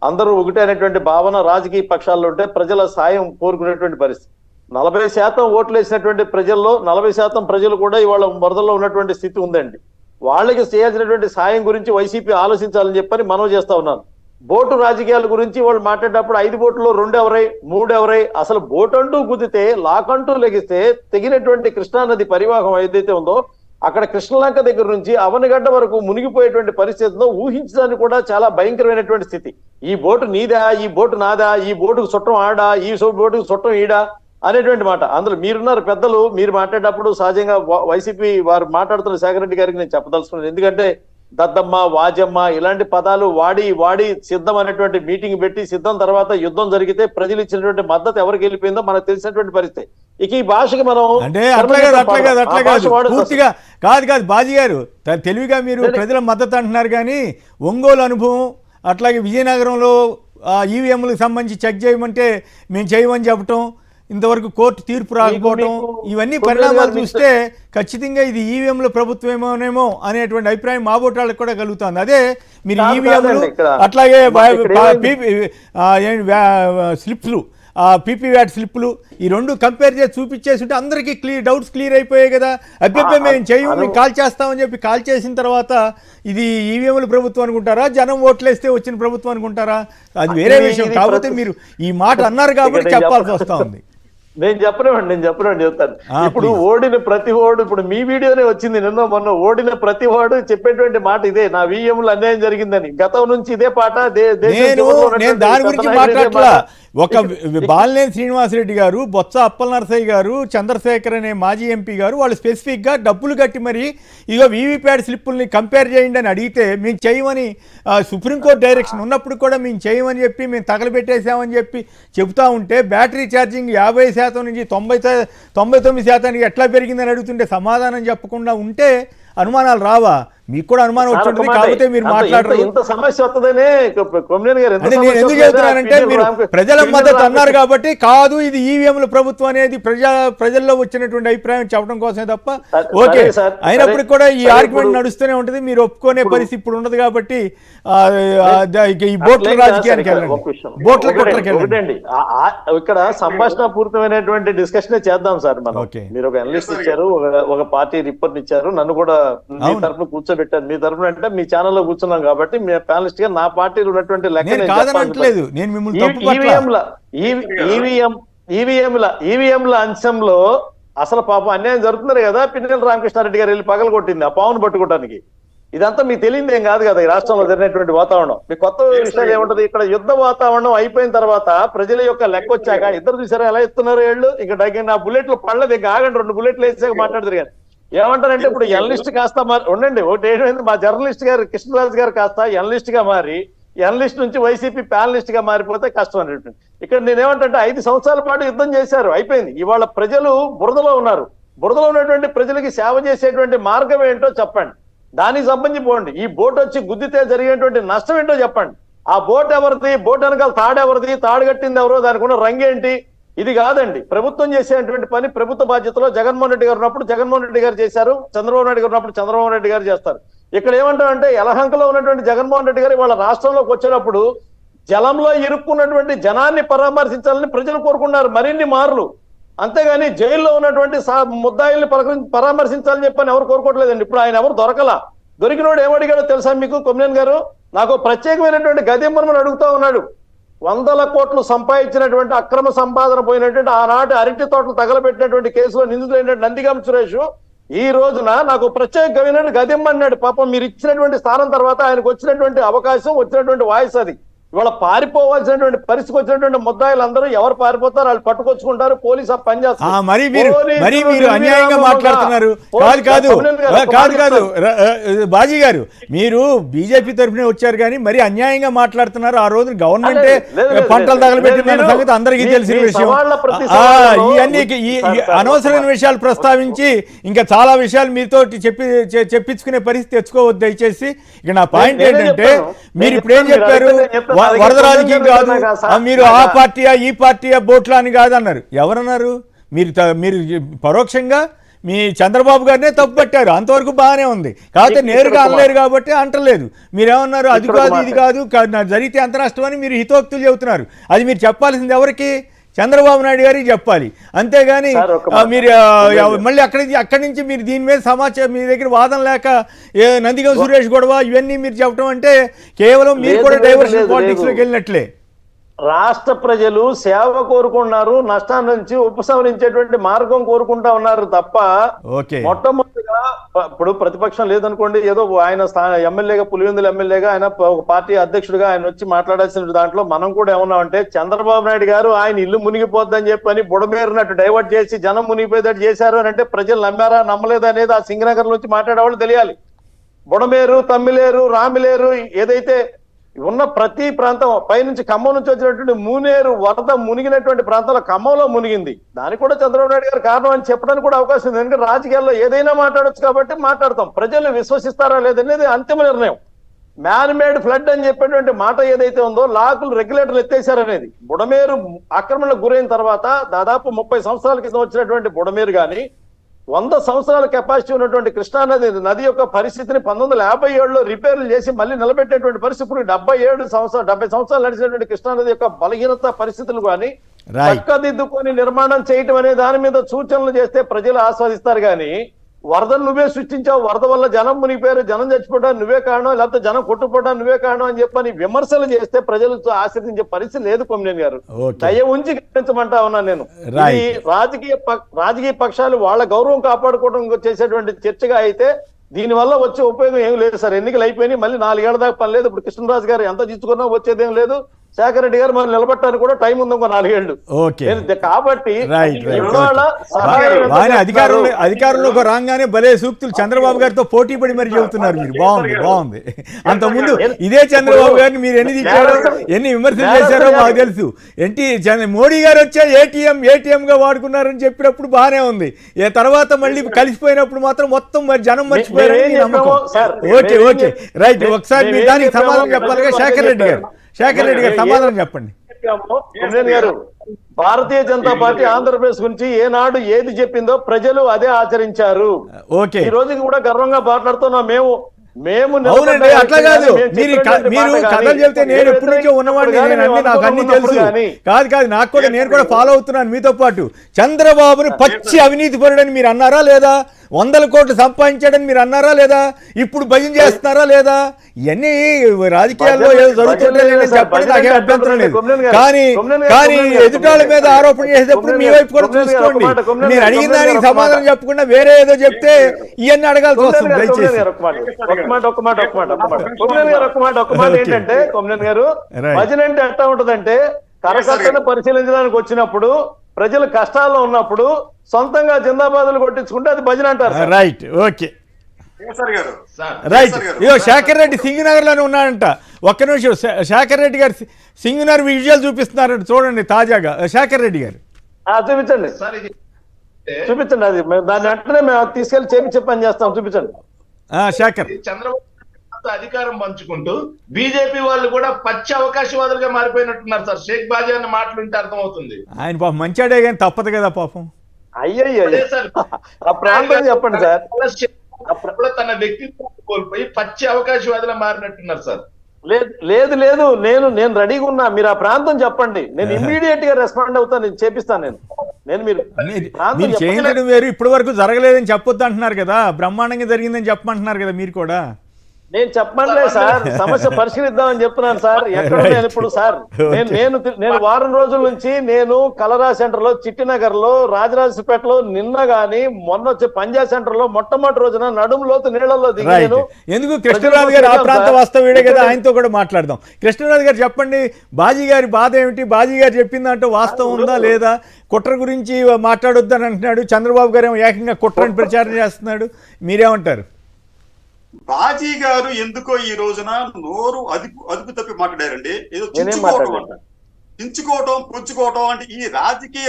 అందరూ ఒకటే అనేటువంటి భావన రాజకీయ పక్షాల్లో ఉంటే ప్రజల సాయం కోరుకునేటువంటి పరిస్థితి. 40% ఓట్లు వేసినటువంటి ప్రజల్లో 40% ప్రజలు కూడా ఇవాళ వరదల్లో ఉన్నటువంటి స్థితి ఉందండి. వాళ్ళకి చేయాల్సినటువంటి సాయం గురించి వైసీపీ ఆలోచించాలని చెప్పని మనం చేస్తా ఉన్నాను. బోటు రాజకీయాల గురించి వాళ్ళు మాట్లాడేటప్పుడు 5 బోట్లలో 2 ఎవరై 3 ఎవరై, అసలు బోట్ అంటూ గుద్దితే లాకంటూ లెగిస్తే తెగినటువంటి కృష్ణానది పరివాహం ఏదైతే ఉందో అక్కడ కృష్ణలంక దగ్గర నుంచి అవనగడ్డ వరకు మునిగిపోయేటువంటి పరిస్థితిలో ఊహించడానికి కూడా చాలా భయంకరమైనటువంటి స్థితి. ఈ బోటు నీదా, ఈ బోటు నాదా, ఈ బోటుకు చుట్టం ఆడా, ఈ బోటుకు చుట్టం ఈడా అనేటువంటి మాట. అందులో మీరున్నారు పెద్దలు, మీరు మాట్లాడేటప్పుడు సహజంగా వైసీపీ వారు మాట్లాడుతున్న శేఖర్ రెడ్డి గారికి నేను చెప్పదలుచుకున్నాను. ఎందుకంటే దద్దమ్మ, వాజమ్మ ఇలాంటి పదాలు వాడి సిద్ధం అనేటువంటి మీటింగ్ పెట్టి, సిద్ధం తర్వాత యుద్ధం జరిగితే ప్రజలు ఇచ్చినటువంటి మద్దతు ఎవరికి వెళ్ళిపోయిందో మనకు తెలిసినటువంటి పరిస్థితి. ఇక ఈ భాషకి మనం అంటే పూర్తిగా కాదు బాజీ గారు, తెలివిగా మీరు ప్రజల మద్దతు అంటున్నారు కానీ ఒంగోలు అనుభవం అట్లాగే విజయనగరంలో ఈవీఎంలకు సంబంధించి చెక్ చేయమంటే మేము చేయమని చెప్పటం, ఇంతవరకు కోర్టు తీర్పు రాకపోవటం, ఇవన్నీ పరిణామాలు చూస్తే ఖచ్చితంగా ఇది ఈవీఎంల ప్రభుత్వమేమోనేమో అనేటువంటి అభిప్రాయం మా బోటాళ్ళకి కూడా కలుగుతుంది. అదే మీరు ఈవీఎంలు అట్లాగే స్లిప్లు, పీపీవ్యాట్ స్లిప్లు ఈ రెండు కంపేర్ చేసి చూపించేసి ఉంటే అందరికీ డౌట్స్ క్లియర్ అయిపోయాయి కదా. అభ్యర్థి మేము చేయము, మేము కాల్ చేస్తామని చెప్పి కాల్ చేసిన తర్వాత ఇది ఈవీఎంల ప్రభుత్వం అనుకుంటారా, జనం ఓట్లేస్తే వచ్చిన ప్రభుత్వం అనుకుంటారా, అది వేరే విషయం. కాకపోతే మీరు ఈ మాట అన్నారు కాబట్టి చెప్పాల్సి వస్తూ ఉంది. నేను చెప్తాను. ఇప్పుడు ఓడిన ప్రతి ఓడు, ఇప్పుడు మీ వీడియోనే వచ్చింది నిన్న మొన్న, ఓడిన ప్రతి ఓడు చెప్పేటువంటి మాట ఇదే, నా వీఎంలో అన్యాయం జరిగిందని. గతం నుంచి ఇదే పాట. నేను దాని గురించి మాట్లాడట్లా. ఒక బాలినేని శ్రీనివాసరెడ్డి గారు, బొత్స అప్పలనరసయ్య గారు, చంద్రశేఖర్ అనే మాజీ ఎంపీ గారు వాళ్ళు స్పెసిఫిక్గా డబ్బులు కట్టి మరి ఇగో వీవీప్యాట్ స్లిప్పుల్ని కంపేర్ చేయండి అని అడిగితే మేము చేయమని సుప్రీంకోర్టు డైరెక్షన్ ఉన్నప్పుడు కూడా మేము చేయమని చెప్పి మేము తగలబెట్టేసామని చెప్పి చెబుతూ ఉంటే బ్యాటరీ ఛార్జింగ్ 50% నుంచి 99% ఎట్లా పెరిగిందని అడుగుతుంటే సమాధానం చెప్పకుండా ఉంటే అనుమానాలు రావా? మీకు కూడా అనుమానం వచ్చింటుంది, కాకపోతే మీరు మాట్లాడరు. ఇంత సమస్య వస్తుందనే నేను ఎందుకు చెబుతున్నానంటే మీరు ప్రజల మద్దతు అన్నారు కాబట్టి కాదు ఇది ఈవీఎంల ప్రభుత్వం అనేది ప్రజల్లో వచ్చినటువంటి అభిప్రాయం చెప్పడం కోసమే తప్ప. ఓకే, అయినప్పటికీ కూడా ఈ ఆర్గ్యుమెంట్ నడుస్తూనే ఉంటుంది, మీరు ఒప్పుకునే పరిస్థితి ఇప్పుడు ఉండదు కాబట్టి ఈ బోట్ల రాజకీయానికి వెళ్ళండి, బోట్ల కుట్రకి వెళ్ళండి. ఇక్కడ సంభాషణ పూరితమైనటువంటి డిస్కషన్ చేద్దాం సార్ మనం. మీరు ఒక అనలిస్ట్ ఇచ్చారు, ఒక పార్టీ రిపోర్ట్ ఇచ్చారు, నన్ను కూడా మీ తరఫున కూర్చోబెట్టారు. మీ తరఫున అంటే మీ ఛానల్లో కూర్చున్నాం కాబట్టి మీ ప్యానలిస్ట్ గా నా పార్టీలో ఉన్నటువంటి ఈవీఎంల అంశంలో అసలు పాపం అన్యాయం జరుగుతున్నారు కదా. పిన్నెల రామకృష్ణారెడ్డి గారు వెళ్ళి పగలు కొట్టింది ఆ పావును పట్టుకోవడానికి. ఇదంతా మీకు తెలియదు ఏం కాదు కదా. ఈ రాష్ట్రంలో జరిగినటువంటి వాతావరణం మీకు కొత్త విషయాలు ఏముంటది? ఇక్కడ యుద్ధ వాతావరణం అయిపోయిన తర్వాత ప్రజల యొక్క లెక్క వచ్చాక ఇద్దరు చూసారా ఎలా ఎత్తున్నారు వీళ్ళు. ఇంకా నా బుల్లెట్లు పడలేదు, ఇంకా ఆగండి 2 బుల్లెట్లు వేసాక మాట్లాడుతారు. కానీ ఏమంటారంటే ఇప్పుడు ఎనలిస్ట్ కాస్త ఉండండి, ఒకటి ఏంటంటే మా జర్నలిస్ట్ గారు కృష్ణరాజు గారు కాస్త ఎనలిస్ట్ గా మారి ఎనలిస్ట్ నుంచి వైసీపీ ప్యానలిస్ట్ గా మారిపోతే కష్టం అనేటువంటి. ఇక్కడ నేనేమంటే 5 సంవత్సరాల పాటు యుద్ధం చేశారు, అయిపోయింది. ఇవాళ ప్రజలు బురదలో ఉన్నారు. బురదలో ఉన్నటువంటి ప్రజలకి సేవ చేసేటువంటి మార్గం ఏంటో చెప్పండి, దానికి సంబంధించి పోండి. ఈ బోట్ వచ్చి గుద్దితే జరిగేటువంటి నష్టం ఏంటో చెప్పండి. ఆ బోట్ ఎవరిది, బోట్ వెనకాల తాడు ఎవరిది, తాడు కట్టింది ఎవరో, దానికి ఉన్న రంగేంటి? ఇది కాదండి ప్రభుత్వం చేసేటువంటి పని. ప్రభుత్వ బాధ్యతలో జగన్మోహన్ రెడ్డి గారు ఉన్నప్పుడు జగన్మోహన్ రెడ్డి గారు చేశారు, చంద్రబాబు నాయుడు గారు ఉన్నప్పుడు చంద్రబాబు నాయుడు గారు చేస్తారు. ఇక్కడ ఏమంటారంటే యలహంకలో ఉన్నటువంటి జగన్మోహన్ రెడ్డి గారు వాళ్ళ రాష్ట్రంలోకి వచ్చినప్పుడు జలంలో ఇరుక్కున్నటువంటి జనాన్ని పరామర్శించాలని ప్రజలు కోరుకున్నారు మరిన్ని మార్లు. అంతేగాని జైల్లో ఉన్నటువంటి ముద్దాయిల్ని పరామర్శించాలని చెప్పని ఎవరు కోరుకోవట్లేదండి. ఇప్పుడు ఆయన ఎవరు దొరికినోడు ఏమడిగాడో తెలుసా మీకు? కొమ్మినేని గారు నాకు ప్రత్యేకమైనటువంటి గదింబరమని అడుగుతా ఉన్నాడు. 100 కోట్లు సంపాదించినటువంటి అక్రమ సంపాదన పోయినటువంటి ఆనాటి అరటి తోటలు తగలబెట్టినటువంటి కేసులో నిందితులైనటువంటి నందిగం సురేష్ ఈ రోజున నాకు ప్రత్యేకమైన గదిమ్మన్నాడు. పాపం మీరు ఇచ్చినటువంటి స్థానం తర్వాత ఆయనకు వచ్చినటువంటి అవకాశం, వచ్చినటువంటి వాయిస్ అది. ఇవాళ పారిపోవాల్సినటువంటి పరిస్థితికి వచ్చినటువంటి ముద్దాయిలు అందరూ ఎవరు పారిపోతారు, వాళ్ళు పట్టుకొచ్చుకుంటారు, పోలీసు పని చేస్తారు. మీరు అన్యాయంగా మాట్లాడుతున్నారు. కాదు బాజీ గారు, మీరు బీజేపీ తరఫునే వచ్చారు కానీ మరి అన్యాయంగా మాట్లాడుతున్నారు. ఆ రోజు గవర్నమెంటే పంటలు తగలబెట్టిన సంగతి అందరికీ తెలిసిన విషయం. ఇవన్నీ అనవసరమైన విషయాలు ప్రస్తావించి ఇంకా చాలా విషయాలు మీతో చెప్పించుకునే పరిస్థితి తెచ్చుకోవద్దు దయచేసి. ఇక నా పాయింట్ ఏంటంటే మీరు ఇప్పుడు ఏం చెప్పారు, వరద రాజకీయం కాదు, మీరు ఆ పార్టీయా ఈ పార్టీయా బోట్లా అని కాదన్నారు. ఎవరన్నారు? మీరు పరోక్షంగా మీ చంద్రబాబు గారినే తప్పు పట్టారు, అంతవరకు బాగానే ఉంది. కాకపోతే నేరుగా అనలేరు కాబట్టి అంటలేదు. మీరేమన్నారు, అది కాదు ఇది కాదు, జరిగితే అంత నష్టం అని మీరు హితోక్తులు చెబుతున్నారు. అది మీరు చెప్పాల్సింది ఎవరికి? చంద్రబాబు నాయుడు గారికి చెప్పాలి. అంతేగాని మీరు మళ్ళీ అక్కడి నుంచి మీరు దీని మీద సమాచారం మీ దగ్గర వాదన లేక నందిగం సురేష్ గొడవ ఇవన్నీ మీరు చెప్పడం అంటే కేవలం మీరు కూడా డైవర్షన్ పాలిటిక్స్ లోకి వెళ్ళినట్లే. రాష్ట్ర ప్రజలు సేవ కోరుకున్నారు, నష్టాన్ని నుంచి ఉపసంహరించేటువంటి మార్గం కోరుకుంటా ఉన్నారు తప్ప మొట్టమొదటిగా ఇప్పుడు ప్రతిపక్షం లేదనుకోండి, ఏదో ఆయన ఎమ్మెల్యేగా పులివెందుల ఎమ్మెల్యేగా ఆయన ఒక పార్టీ అధ్యక్షుడిగా ఆయన వచ్చి మాట్లాడాల్సిన దాంట్లో మనం కూడా ఏమన్నామంటే చంద్రబాబు నాయుడు గారు ఆయన ఇల్లు మునిగిపోద్దని చెప్పని బుడమేరినట్టు డైవర్ట్ చేసి జనం మునిగిపోయేటట్టు చేశారు అని అంటే ప్రజలు నమ్మారా నమ్మలేదా అనేది ఆ సింగనగర్ నుంచి మాట్లాడేవాళ్ళు తెలియాలి. బుడమేరు, తమ్మిలేరు, రామిలేరు ఏదైతే ఉన్న ప్రతి ప్రాంతం పైనుంచి ఖమ్మం నుంచి వచ్చినటువంటి మూనేరు వరద మునిగినటువంటి ప్రాంతంలో ఖమ్మంలో మునిగింది. దానికి కూడా చంద్రబాబు నాయుడు గారు కారణం అని చెప్పడానికి కూడా అవకాశం ఉంది. ఎందుకంటే రాజకీయాల్లో ఏదైనా మాట్లాడొచ్చు కాబట్టి మాట్లాడతాం. ప్రజలు విశ్వసిస్తారా లేదనేది అంతిమ నిర్ణయం. మ్యాన్ మేడ్ ఫ్లడ్ అని చెప్పేటువంటి మాట ఏదైతే ఉందో, లాకులు రెగ్యులేటర్లు ఎత్తేసారనేది, బుడమేరు ఆక్రమణకు గురైన తర్వాత దాదాపు 30 సంవత్సరాల క్రితం వచ్చినటువంటి బుడమేరు కానీ 100 సంవత్సరాల కెపాసిటీ ఉన్నటువంటి కృష్ణానది నది యొక్క పరిస్థితిని 1957లో రిపేర్లు చేసి మళ్ళీ నిలబెట్టేటువంటి పరిస్థితి. ఇప్పుడు 70 సంవత్సరాలు నడిచినటువంటి కృష్ణానది యొక్క బలహీనత పరిస్థితులు కానీ చక్కదిద్దుకొని నిర్మాణం చేయటం అనే దాని మీద సూచనలు చేస్తే ప్రజలు ఆస్వాదిస్తారు. కానీ వరదలు నువ్వే సృష్టించావు, వరద వల్ల జనం మునిగిపోయారు, జనం చచ్చిపోవడానికి నువ్వే కారణం, లేకపోతే జనం కొట్టుకోవడానికి నువ్వే కారణం అని చెప్పని విమర్శలు చేస్తే ప్రజలతో ఆశ్రయించే పరిస్థితి లేదు. కొమ్మినేని గారు, దయ ఉంచి గమనించమంటా ఉన్నా నేను. ఈ రాజకీయ పక్షాలు వాళ్ళ గౌరవం కాపాడుకోవడం చేసేటువంటి చర్చగా అయితే దీనివల్ల వచ్చే ఉపయోగం ఏం లేదు సార్. ఎన్నికలు అయిపోయినాయి, మళ్ళీ 4 ఏళ్ల దాకా పని లేదు. ఇప్పుడు కృష్ణరాజు గారు ఎంత తీసుకున్నా వచ్చేదేం లేదు. శేఖర్ రెడ్డి గారు మనం నిలబట్టడానికి కూడా టైం ఉంది, ఇంకో 4 ఏళ్ళు. కాబట్టి అధికారంలోకి రాగానే భలే సూక్తులు చంద్రబాబు గారితో పోటీ పడి మరి చెబుతున్నారు మీరు. బాగుంది. అంతకుముందు ఇదే చంద్రబాబు గారిని మీరు ఎన్ని తిట్టారో, ఎన్ని విమర్శలు చేశారో మాకు తెలుసు. మోడీ గారు వచ్చే ఏటీఎం గా వాడుకున్నారని చెప్పినప్పుడు బాగానే ఉంది. తర్వాత మళ్ళీ కలిసిపోయినప్పుడు మాత్రం మొత్తం మరి జనం మర్చిపోయారని నమ్మకం. Okay right. ఒకసారి మీరు దానికి సమాధానం చెప్పాలిగా శేఖర్ రెడ్డి గారు సమాధానం చెప్పండి. గారు, భారతీయ జనతా పార్టీ ఆంధ్రప్రదేశ్ గురించి ఏనాడు ఏది చెప్పిందో ప్రజలు అదే ఆచరించారు. ఈ రోజుకి కూడా గర్వంగా మాట్లాడుతున్నాం మేము. అవునండి, అట్లా కాదు. మీరు కథలు చెప్తే నేను ఎప్పటి నుంచో ఉన్నవాడిని, నాకు అన్ని తెలుసు. కాదు నాకు కూడా, నేను కూడా ఫాలో అవుతున్నాను మీతో పాటు. చంద్రబాబుని పచ్చి అవినీతి పరుడని మీరు అన్నారా లేదా? 100 కోట్లు సంపాదించాడని మీరు అన్నారా లేదా? ఇప్పుడు భజన చేస్తున్నారా లేదా? ఇవన్నీ రాజకీయాల్లో ఏదో జరుగుతుంటే చెప్పండి, నాకేం అభ్యంతరం లేదు. కానీ ఎదుటాళ్ళ మీద ఆరోపణ చేసేటప్పుడు మీ వైపు కూడా చూసుకోండి. మీరు అడిగిన దానికి సమాధానం చెప్పకుండా వేరే ఏదో చెప్తే ఇవన్నీ అడగాల్సి వస్తుంది. దయచేసి ఏంటంటే కొమ్మినేని గారు, భజన అంటే ఎట్లా ఉంటదంటే కరకట్టను పరిశీలించడానికి వచ్చినప్పుడు, ప్రజలు కష్టాల్లో ఉన్నప్పుడు సొంతంగా జిందాబాదులు కొట్టించుకుంటే అది భజన అంటారు. Right, okay right. ఇదో శేఖర్ రెడ్డి సింగనగర్ లోనే ఉన్నాడంట. ఒక్క నిమిషం, శేఖర్ రెడ్డి గారు సింగనగర్ విజువల్ చూపిస్తున్నారంట, చూడండి తాజాగా. శేఖర్ రెడ్డి గారు చూపించండి. అది దాన్ని వెంటనే మేము తీసుకెళ్లి చేపించే పని చేస్తాం. చూపించండి. శేఖర్, చంద్రబాబు అధికారం పంచుకుంటూ బీజేపీ వాళ్ళు కూడా పచ్చి అవకాశవాదులుగా మారిపోయినట్టున్నారు సార్. షేక్ బాజీ అన్న మాటలు ఉంటే అర్థమవుతుంది. ఆయన పాపం మంచాడే కానీ తప్పదు కదా పాపం. అయ్యయ్యో, ఆ ప్రాంతం చెప్పండి సార్. తన వ్యక్తిత్వం కోల్పోయి పచ్చి అవకాశవాదులు మారినట్టున్నారు సార్. లేదు నేను రెడీగా ఉన్నా. మీరు ఆ ప్రాంతం చెప్పండి, నేను ఇమ్మీడియట్ గా రెస్పాండ్ అవుతాను. నేను చేపిస్తాను. మీరు చేయించడం వేరు, ఇప్పటి వరకు జరగలేదని చెప్పొద్దు అంటున్నారు కదా, బ్రహ్మాండంగా జరిగిందని చెప్పమంటున్నారు కదా మీరు కూడా. నేను చెప్పమంటలే సార్, సమస్య పరిశీలిద్దామని చెప్తున్నాను సార్. ఎక్కడ నేను ఇప్పుడు సార్ నేను వారం రోజుల నుంచి నేను కలరా సెంటర్ లో, చిట్టినగర్ లో, రాజరాజపేటలో, నిన్న గాని మొన్న వచ్చే పంజాబ్ సెంటర్ లో మొట్టమొదటి రోజున నడుము లోతు నీళ్లలో దిగాను. ఎందుకు కృష్ణరాజు గారు ఆ ప్రాంత వాస్తవ్యుడే కదా, ఆయనతో కూడా మాట్లాడదాం. కృష్ణరాజు గారు చెప్పండి, బాజీ గారి బాధ ఏమిటి? బాజీ గారు చెప్పిందంటే వాస్తవం ఉందా లేదా? కుట్ర గురించి మాట్లాడొద్దని అంటున్నాడు చంద్రబాబు గారు, ఏమో ఏకంగా కుట్రని ప్రచారం చేస్తున్నాడు. మీరేమంటారు? బాజీ గారు ఎందుకో ఈ రోజున నోరు అదుపు తప్పి మాట్లాడారండి. ఏదో చించుకోవటం పుచ్చుకోవటం అంటే ఈ రాజకీయ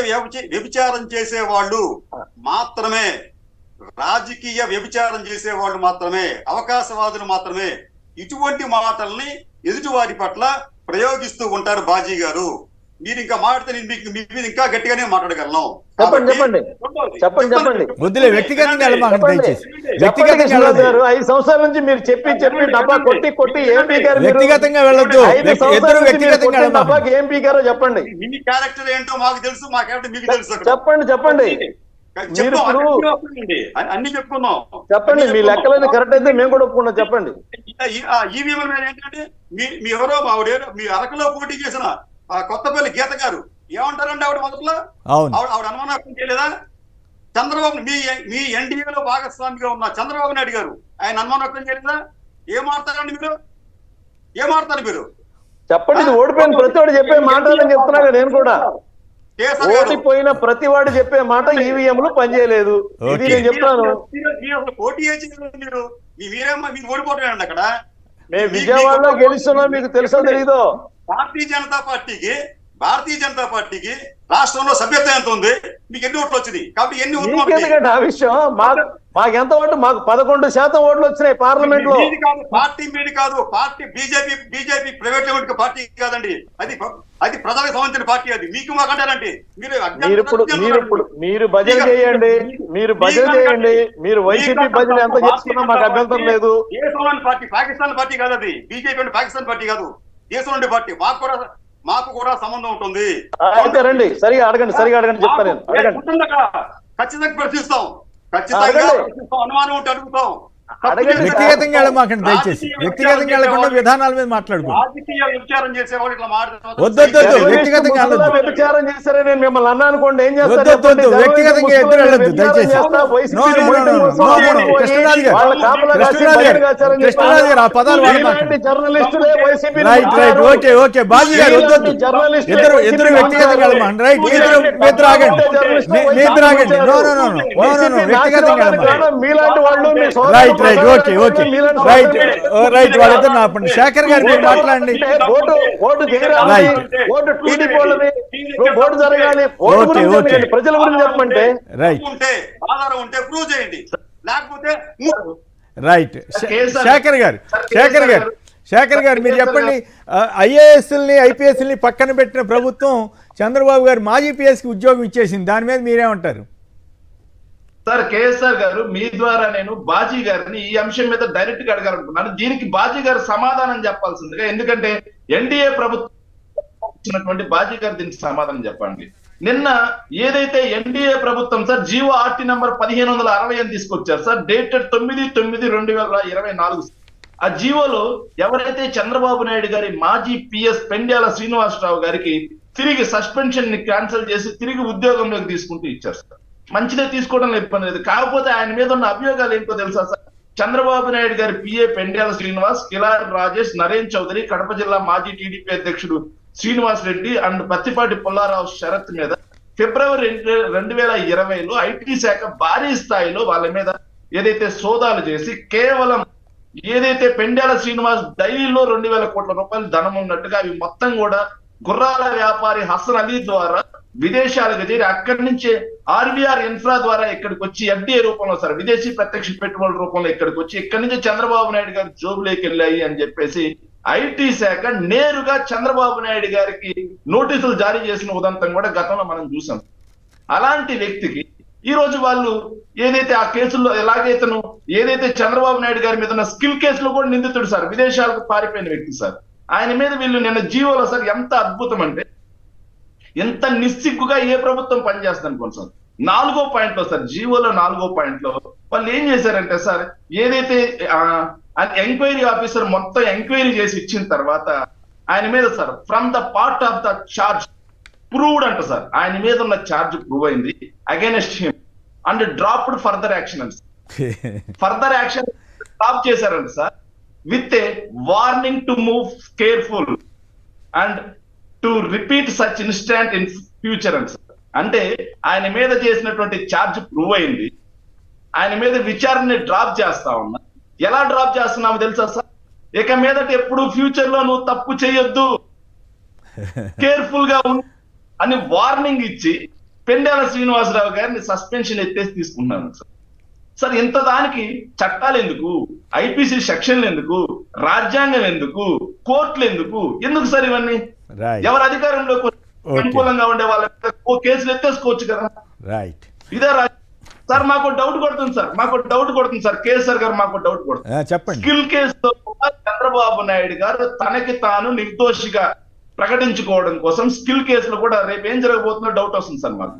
వ్యభిచారం చేసే వాళ్ళు మాత్రమే, రాజకీయ వ్యభిచారం చేసే వాళ్ళు మాత్రమే, అవకాశవాదులు మాత్రమే ఇటువంటి మాటల్ని ఎదుటివారి పట్ల ప్రయోగిస్తూ ఉంటారు బాజీ గారు. మీరు ఇంకా మాట్లాడితే నేను మీ మీద ఇంకా గట్టిగానే మాట్లాడగలను. చెప్పండి. వద్దులే, వ్యక్తిగతంగా 5 సంవత్సరాల నుంచి మీరు చెప్పి డబ్బా కొట్టి ఎంపీ గారు వ్యక్తిగతంగా వెళ్ళొద్దు. ఎంపీ గారు చెప్పండి. మీ క్యారెక్టర్ ఏంటో మాకు తెలుసు, మా క్యారెక్టర్ మీకు తెలుసు. చెప్పండి. అన్ని చెప్పుకున్నాం. చెప్పండి, మీ లెక్కలని కరెక్ట్ అయితే మేము కూడా ఒప్పుకున్నాం. చెప్పండి. ఈవీఎంల మీద ఏంటంటే మీ ఎవరో మీ అరకులో పోటీ చేసిన కొత్తపల్లి గీత గారు ఏమంటారండి? ఆవిడ మొదట్లో ఆవిడ అనుమానం వ్యక్తం చేయలేదా? చంద్రబాబు మీ ఎన్డీఏలో భాగస్వామిగా ఉన్న చంద్రబాబు నాయుడు గారు ఆయన అనుమానం వ్యక్తం చేయలేదా? ఏమాడతారండి మీరు? చెప్పండి. ఇది ఓడిపోయిన ప్రతి వాడు చెప్పే మాటలని చెప్తున్నా నేను కూడా. ఓడిపోయిన ప్రతి వాడు చెప్పే మాట ఈవీఎంలు పనిచేయలేదు, ఇది నేను చెప్తాను. పోటీ మీరు ఓడిపోతాయండి అక్కడ. మేము విజయవాడలో గెలుస్తున్నాం, మీకు తెలుసో తెలీదో? భారతీయ జనతా పార్టీకి రాష్ట్రంలో సభ్యత్వం ఎంత ఉంది, మీకు ఎన్ని ఓట్లు వచ్చింది, కాబట్టి ఎన్ని ఓట్లు ఎందుకంటే ఆ విషయం మాకు ఎంత ఓట్లు, మాకు 11% ఓట్లు వచ్చినాయి పార్లమెంట్ లో. పార్టీ మీది కాదు, party BJP private limited party కాదండి, అది ప్రజలకు సంబంధించిన పార్టీ. అది మీకు మాకంటారండి. మీరు భజన చేయండి, మీరు వైసీపీ భజన ఎంత చేసుకున్నా మాకు అభ్యంతరం లేదు. దేశంలోని పార్టీ పాకిస్తాన్ పార్టీ కాదు, అది బీజేపీ అంటే పాకిస్తాన్ పార్టీ కాదు, దేశంలోని పార్టీ. మాకు కూడా సంబంధం ఉంటుంది. అయితే రండి, సరిగా అడగండి చెప్తాను నేను. అడగండి, ఖచ్చితంగా ప్రశ్నిస్తాం, ఖచ్చితంగా అనుమానం ఉంటే అడుగుతాం. వ్యక్తిగతంగా వెళ్ళమాకండి దయచేసి, వ్యక్తిగతంగా వెళ్ళకుండా విధానాల మీద మాట్లాడుకో. రాజకీయ విచారం చేసేవాళ్ళు ఇట్లా వద్దు, వ్యక్తిగతంగా విచారం చేస్తారే నేను మిమ్మల్ని అన్నా అనుకోండి, ఏం చేస్తారు? వ్యక్తిగతంగా ఎదురు వెళ్ళొద్దు దయచేసి. కృష్ణరాజు గారు ఆ పదాలు రైట్. ఓకే బాజీ గారు వద్దు, ఇద్దరు వ్యక్తిగతంగా వెళ్ళమండి. రైట్, ఇద్దరు ఆగండి, వ్యక్తిగతంగా మీలాంటి వాళ్ళు రైట్ వాళ్ళిద్దరు ఆపండి. శేఖర్ గారు మీరు మాట్లాడండి. ప్రజల గురించి చెప్పమంటే రైట్. శేఖర్ గారు మీరు చెప్పండి. ఐఏఎస్ని ఐపీఎస్ని పక్కన పెట్టిన ప్రభుత్వం చంద్రబాబు గారు మాజీ పిఎస్కి ఉద్యోగం ఇచ్చేసింది, దాని మీద మీరేమంటారు? సార్ కేఎస్ఆర్ గారు, మీ ద్వారా నేను బాజీ గారిని ఈ అంశం మీద డైరెక్ట్ గా అడగాలనుకున్నాను. దీనికి బాజీ గారు సమాధానం చెప్పాల్సిందిగా, ఎందుకంటే ఎన్డీఏ ప్రభుత్వం ఇచ్చినటువంటి బాజీ గారు దీనికి సమాధానం చెప్పండి. నిన్న ఏదైతే ఎన్డీఏ ప్రభుత్వం సార్ జీవో ఆర్టీ నంబర్ 1560 అని తీసుకొచ్చారు సార్, డేటెడ్ 9/9/2024. ఆ జీవోలో ఎవరైతే చంద్రబాబు నాయుడు గారి మాజీ పిఎస్ పెండ్యాల శ్రీనివాసరావు గారికి తిరిగి సస్పెన్షన్ ని క్యాన్సిల్ చేసి తిరిగి ఉద్యోగంలోకి తీసుకుంటూ ఇచ్చారు సార్. మంచిదే, తీసుకోవడం ఇబ్బంది లేదు. కాకపోతే ఆయన మీద ఉన్న అభియోగాలు ఏంటో తెలుసా సార్? చంద్రబాబు నాయుడు గారి పిఏ పెండ్యాల శ్రీనివాస్, కిలారి రాజేష్, నరేన్ చౌదరి, కడప జిల్లా మాజీ టీడీపీ అధ్యక్షుడు శ్రీనివాస్ రెడ్డి అండ్ పత్తిపాటి పుల్లారావు శరత్ మీద ఫిబ్రవరి 2020లో ఐటీ శాఖ భారీ స్థాయిలో వాళ్ళ మీద ఏదైతే సోదాలు చేసి కేవలం ఏదైతే పెండ్యాల శ్రీనివాస్ డైరీలో 2000 కోట్ల రూపాయలు ధనం ఉన్నట్టుగా అవి మొత్తం కూడా గుర్రాల వ్యాపారి హసన్ అలీ ద్వారా విదేశాలకు చేరి అక్కడి నుంచే ఆర్వీఆర్ ఇన్ఫ్రా ద్వారా ఇక్కడికి వచ్చి ఎఫ్డీఏ రూపంలో సార్ విదేశీ ప్రత్యక్ష పెట్టుబడుల రూపంలో ఇక్కడికి వచ్చి ఇక్కడి నుంచి చంద్రబాబు నాయుడు గారి జోబులోకి వెళ్ళాయి అని చెప్పేసి ఐటీ శాఖ నేరుగా చంద్రబాబు నాయుడు గారికి నోటీసులు జారీ చేసిన ఉదంతం కూడా గతంలో మనం చూసాం. అలాంటి వ్యక్తికి ఈ రోజు వాళ్ళు ఏదైతే ఆ కేసుల్లో ఎలాగైతేను ఏదైతే చంద్రబాబు నాయుడు గారి మీద ఉన్న స్కిల్ కేసులో కూడా నిందితుడు సార్, విదేశాలకు పారిపోయిన వ్యక్తి సార్, ఆయన మీద వీళ్ళు నిన్న జీవోలో సార్ ఎంత అద్భుతం అంటే ఎంత నిస్సిగ్గుగా ఏ ప్రభుత్వం పనిచేస్తుంది అనుకోండి సార్. 4వ పాయింట్లో సార్, జీవోలో 4వ పాయింట్లో వాళ్ళు ఏం చేశారంటే సార్, ఏదైతే ఎంక్వైరీ ఆఫీసర్ మొత్తం ఎంక్వైరీ చేసి ఇచ్చిన తర్వాత ఆయన మీద sir from the part of the charge proved అంట సార్, ఆయన మీద ఉన్న ఛార్జ్ ప్రూవ్ అయింది against him and dropped further action అండి. ఫర్దర్ యాక్షన్ డ్రాప్ చేశారంట sir with a warning to move careful and to repeat such instant in future అండి sir. అంటే ఆయన మీద చేసినటువంటి ఛార్జ్ ప్రూవ్ అయింది, ఆయన మీద విచారణని డ్రాప్ చేస్తా ఉన్నా. ఎలా డ్రాప్ చేస్తున్నామో తెలుసా సార్? ఇక మీదట ఎప్పుడు ఫ్యూచర్ లో నువ్వు తప్పు చేయొద్దు, కేర్ఫుల్ గా ఉండు అని వార్నింగ్ ఇచ్చి పెండ్యాల శ్రీనివాసరావు గారిని సస్పెన్షన్ ఎత్తేసి తీసుకుంటున్నాను సార్. సార్ ఇంత దానికి చట్టాలు ఎందుకు, ఐపీసీ సెక్షన్లు ఎందుకు, రాజ్యాంగం ఎందుకు, కోర్టులు ఎందుకు సార్ ఇవన్నీ? ఎవరు అధికారంలో అనుకూలంగా ఉండే వాళ్ళ కేసులు ఎత్తేసుకోవచ్చు కదా. రైట్, ఇదే సార్ మాకు డౌట్ కొడుతుంది సార్ కేసీఆర్ గారు మాకు డౌట్ కొడుతుంది. చెప్పండి. స్కిల్ కేసులో చంద్రబాబు నాయుడు గారు తనకి తాను నిర్దోషిగా ప్రకటించుకోవడం కోసం స్కిల్ కేసులో కూడా రేపు ఏం జరగబోతుందో డౌట్ వస్తుంది సార్ మాకు.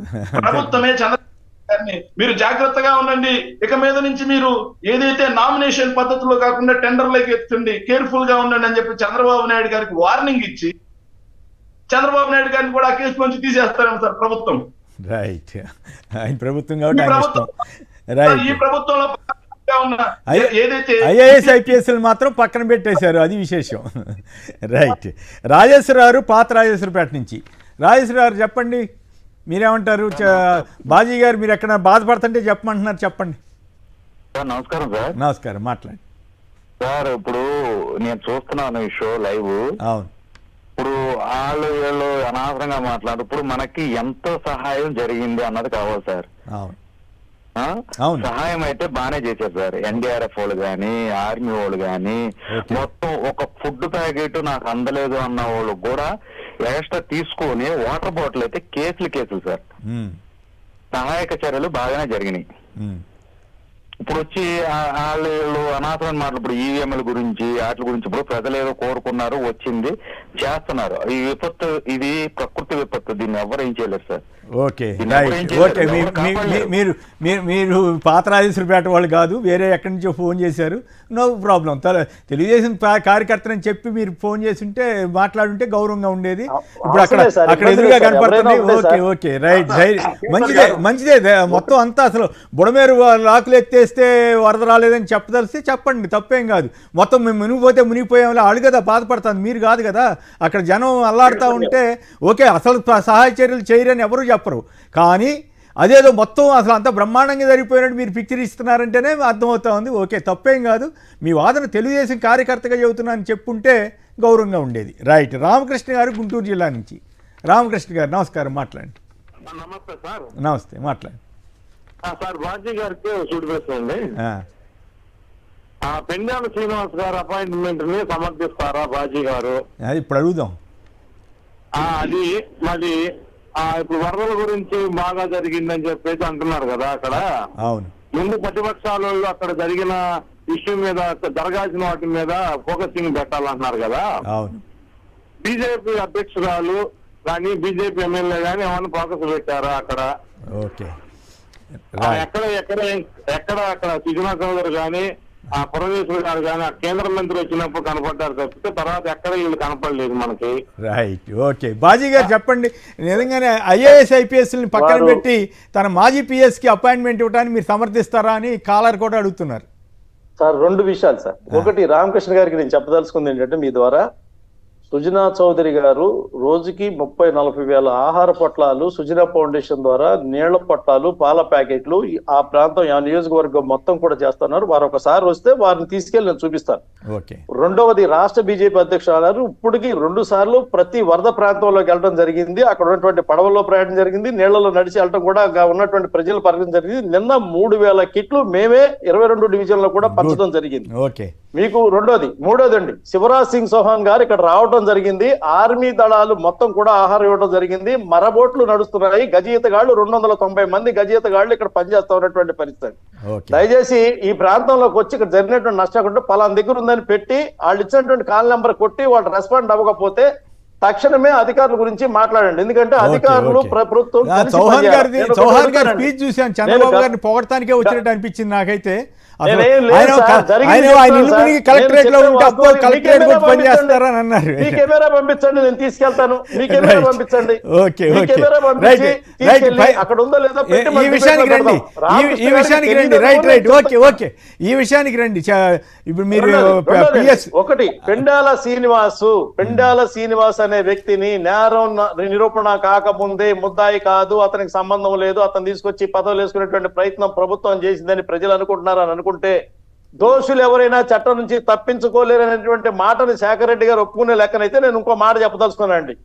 ప్రభుత్వమే చంద్రబాబు గారిని మీరు జాగ్రత్తగా ఉండండి, ఇక మీద నుంచి మీరు ఏదైతే నామినేషన్ పద్ధతిలో కాకుండా టెండర్లోకి ఎత్తుంది, కేర్ఫుల్ గా ఉండండి అని చెప్పి చంద్రబాబు నాయుడు గారికి వార్నింగ్ ఇచ్చి చంద్రబాబు నాయుడు గారిని కూడా ఆ కేసు నుంచి తీసేస్తారేమో సార్ ప్రభుత్వం. రైట్, ఆయన ప్రభుత్వం కాబట్టి ఈ ప్రభుత్వంలో ఐఏఎస్ ఐపీఎస్లు మాత్రం పక్కన పెట్టేశారు, అది విశేషం. రైట్, రాజేశ్వరరావు పాత రాజేశ్వరపేట నుంచి. రాజేశ్వరరావు చెప్పండి, మీరేమంటారు? బాజీ గారు మీరు ఎక్కడ బాధపడుతుంటే చెప్పమంటున్నారు, చెప్పండి. నమస్కారం సార్. నమస్కారం, మాట్లాడండి. సార్ ఇప్పుడు నేను చూస్తున్నాను ఈ షో లైవ్. అవును. ఇప్పుడు వీళ్ళు అనవసరంగా మాట్లాడు. ఇప్పుడు మనకి ఎంతో సహాయం జరిగింది అన్నది కావాలి సార్. అవును. సహాయం అయితే బానే చేశారు సార్. ఎన్డీఆర్ఎఫ్ వాళ్ళు గాని, ఆర్మీ వాళ్ళు గాని, మొత్తం ఒక ఫుడ్ ప్యాకెట్ నాకు అందలేదు అన్న వాళ్ళు కూడా ఎక్స్ట్రా తీసుకొని వాటర్ బాటిల్ అయితే కేసులు సార్. సహాయక చర్యలు బాగానే జరిగినాయి. ఇప్పుడు వచ్చి వాళ్ళు అనవసరమైన మాటలు, ఇప్పుడు ఈవీఎంల గురించి వాటి గురించి ఇప్పుడు ప్రజలు ఏదో కోరుకున్నారు, వచ్చింది, చేస్తున్నారు. ఈ విపత్తు ఇది ప్రకృతి విపత్తు, దీన్ని ఎవరు ఏం చేయలేరు సార్. Okay right. ఓకే, మీరు మీరు పాతరాజేశ్వరపేట వాళ్ళు కాదు, వేరే ఎక్కడి నుంచో ఫోన్ చేశారు. No problem. తెలుగుదేశం కార్యకర్తని చెప్పి మీరు ఫోన్ చేసి ఉంటే మాట్లాడుంటే గౌరవంగా ఉండేది. ఇప్పుడు అక్కడ ఎదురుగా కనపడుతుంది. Okay okay right. మంచిదే. మొత్తం అంతా అసలు బుడమేరు లాకులు ఎత్తేస్తే వరద రాలేదని చెప్పదలిస్తే చెప్పండి, తప్పేం కాదు. మొత్తం మేము మునిగిపోతే మునిగిపోయాం వాళ్ళు కదా బాధపడుతుంది, మీరు కాదు కదా. అక్కడ జనం అల్లాడుతూ ఉంటే ఓకే, అసలు సహాయ చర్యలు చేయరని ఎవరు చెప్పరు. కానీ అదేదో మొత్తం అసలు అంత బ్రహ్మాండంగా జరిగిపోయినట్టు మీరు పిక్చర్ ఇస్తున్నారంటేనే అర్థమవుతా ఉంది. ఓకే, తప్పేం కాదు. మీ వాదన తెలుగుదేశం కార్యకర్తగా చెబుతున్నాను చెప్పుంటే గౌరవంగా ఉండేది. రైట్. రామకృష్ణ గారు గుంటూరు జిల్లా నుంచి. రామకృష్ణ గారు నమస్కారం, మాట్లాడండి. నమస్తే సార్. నమస్తే, మాట్లాడండి సార్. బాజీ గారికి చూడిపేస్తుంది. పెండాల శ్రీనివాస్ గారు అపాయింట్మెంట్ ని సమర్థిస్తారా బాజీ గారు? అది ఇప్పుడు అడుగుదాం. అది మళ్ళీ ఇప్పుడు వరదల గురించి బాగా జరిగిందని చెప్పేసి అంటున్నారు కదా అక్కడ. అవును. ముందు ప్రతిపక్షాలు అక్కడ జరిగిన ఇష్యూ మీద, జరగాల్సిన వాటి మీద ఫోకసింగ్ పెట్టాలంటున్నారు కదా. అవును. బీజేపీ అధ్యక్షురాలు కానీ బీజేపీ ఎమ్మెల్యే కానీ ఏమైనా ఫోకస్ పెట్టారా అక్కడ? ఓకే. ఎక్కడ అక్కడ సుజనా చౌదరి కానీ పురవేశ్వర్ గారు కానీ కేంద్ర మంత్రి వచ్చినప్పుడు కనపడ్డారు తప్పితే తర్వాత ఎక్కడ వీళ్ళు కనపడలేదు మనకి. రైట్. ఓకే, బాజీ గారు చెప్పండి. నిజంగానే ఐఏఎస్ ఐపీఎస్ని పక్కన పెట్టి తన మాజీ పిఎస్కి అపాయింట్మెంట్ ఇవ్వడానికి మీరు సమర్థిస్తారా అని కాలర్ కూడా అడుగుతున్నారు. సార్ 2 విషయాలు సార్. ఒకటి, రామకృష్ణ గారికి నేను చెప్పదలుచుకుంది ఏంటంటే, మీ ద్వారా సుజనా చౌదరి గారు రోజుకి 30-40 వేల ఆహార పొట్లాలు సుజనా ఫౌండేషన్ ద్వారా నీళ్ల పొట్లాలు, పాల ప్యాకెట్లు ఆ ప్రాంతం, ఆ నియోజకవర్గం మొత్తం కూడా చేస్తున్నారు. వారు ఒకసారి వస్తే వారిని తీసుకెళ్లి నేను చూపిస్తాను. రెండవది, రాష్ట్ర బీజేపీ అధ్యక్షురాలు ఇప్పటికీ 2 సార్లు ప్రతి వరద ప్రాంతంలోకి వెళ్ళడం జరిగింది. అక్కడ ఉన్నటువంటి పడవల్లో ప్రయాణం జరిగింది, నీళ్లలో నడిచి వెళ్ళడం కూడా ఉన్నటువంటి ప్రజలు పరగడం జరిగింది. నిన్న 3000 కిట్లు మేమే 22 డివిజన్లో కూడా పంచడం జరిగింది. మీకు మూడోది అండి, శివరాజ్ సింగ్ చౌహాన్ గారు ఇక్కడ రావడం జరిగింది. ఆర్మీ దళాలు మొత్తం కూడా ఆహారం ఇవ్వడం జరిగింది. మరబోట్లు నడుస్తున్నాయి. గజయితగాళ్లు 290 మంది గజయితగాళ్లు ఇక్కడ పనిచేస్తా ఉన్నటువంటి పరిస్థితి. దయచేసి ఈ ప్రాంతంలోకి వచ్చి ఇక్కడ జరిగినటువంటి నష్టం పలానా దగ్గర ఉందని పెట్టి వాళ్ళు ఇచ్చినటువంటి కాల్ నెంబర్ కొట్టి వాళ్ళు రెస్పాండ్ అవ్వకపోతే తక్షణమే అధికారుల గురించి మాట్లాడండి. ఎందుకంటే అధికారులు ప్రభుత్వం చౌహాన్ గారి స్పీచ్ చూశాను, చంద్రబాబు గారిని పొగడటానికే వచ్చినట్టు అనిపించింది నాకైతే. మీ కెమెరా పంపించండి, నేను తీసుకెళ్తాను. మీ కెమెరా పంపించండి. అక్కడ ఉందో లేదో ఈ విషయానికి రండి. ఈ విషయానికి రండి. ఇప్పుడు మీరు ఒకటి, పెండాల శ్రీనివాస్ అనే వ్యక్తిని నేరం నిరూపణ కాకముందే ముద్దాయి కాదు, అతనికి సంబంధం లేదు, అతను తీసుకొచ్చి పదవులు వేసుకునేటువంటి ప్రయత్నం ప్రభుత్వం చేసిందని ప్రజలు అనుకుంటున్నారు అని అనుకుంటే, దోషులు ఎవరైనా చట్టం నుంచి తప్పించుకోలేరనేటువంటి మాటని శేఖర్ రెడ్డి గారు ఒప్పుకునే లెక్కనైతే నేను ఇంకో మాట చెప్పదలుచుకున్నానండి.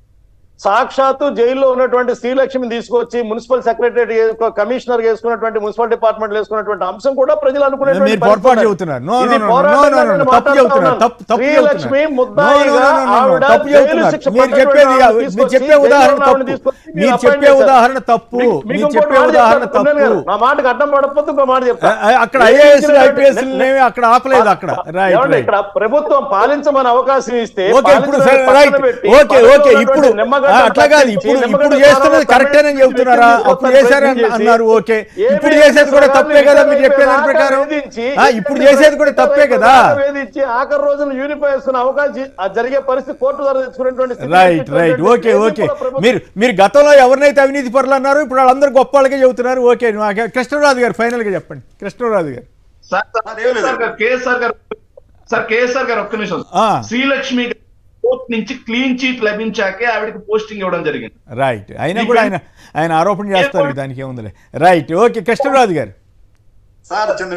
సాక్షాత్తు జైల్లో ఉన్నటువంటి శ్రీలక్ష్మిని తీసుకొచ్చి మున్సిపల్ సెక్రటరీ కమిషనర్ వేసుకున్నటువంటి మున్సిపల్ డిపార్ట్మెంట్ వేసుకున్నటువంటి అంశం కూడా ప్రజలు అనుకునేటువంటి శ్రీలక్ష్మి ముద్దాయిగా నా మాటకు అడ్డం పడకపోతే ఇంకో మాట చెప్తాను. ఇక్కడ ప్రభుత్వం పాలించమని అవకాశం ఇస్తే అట్లా కాదు. ఇప్పుడు చేస్తున్నది కరెక్టేనని చెబుతున్నారా? అప్పుడు చేశారని అన్నారు. ఓకే, ఇప్పుడు చేసేది కూడా తప్పే కదా మీరు చెప్పేదాని ప్రకారం. ఇప్పుడు చేసేది కూడా తప్పే కదా. వేధించి ఆఖరి రోజున యూనిఫై వేసుకునే అవకాశం జరిగే పరిస్థితి కోర్టు ద్వారా తెచ్చుకునేటువంటి. రైట్. ఓకే. మీరు గతంలో ఎవరినైతే అవినీతి పరులు అన్నారు ఇప్పుడు వాళ్ళందరూ గొప్ప వాళ్ళకే చెబుతున్నారు. ఓకే, కృష్ణరాజు గారు ఫైనల్ గా చెప్పండి. కృష్ణరాజు గారు. కేఎస్ఆర్ గారు ఒక్క నిమిషం. శ్రీలక్ష్మి కోర్టు నుంచి క్లీన్ చీట్ లభించాకే ఆవిడకి పోస్టింగ్ ఇవ్వడం జరిగింది. రైట్. అయినా కూడా ఆయన ఆరోపణ చేస్తారు, దానికి ఏముందిలే. రైట్. ఓకే, కృష్ణరాజు గారు. సార్ చిన్న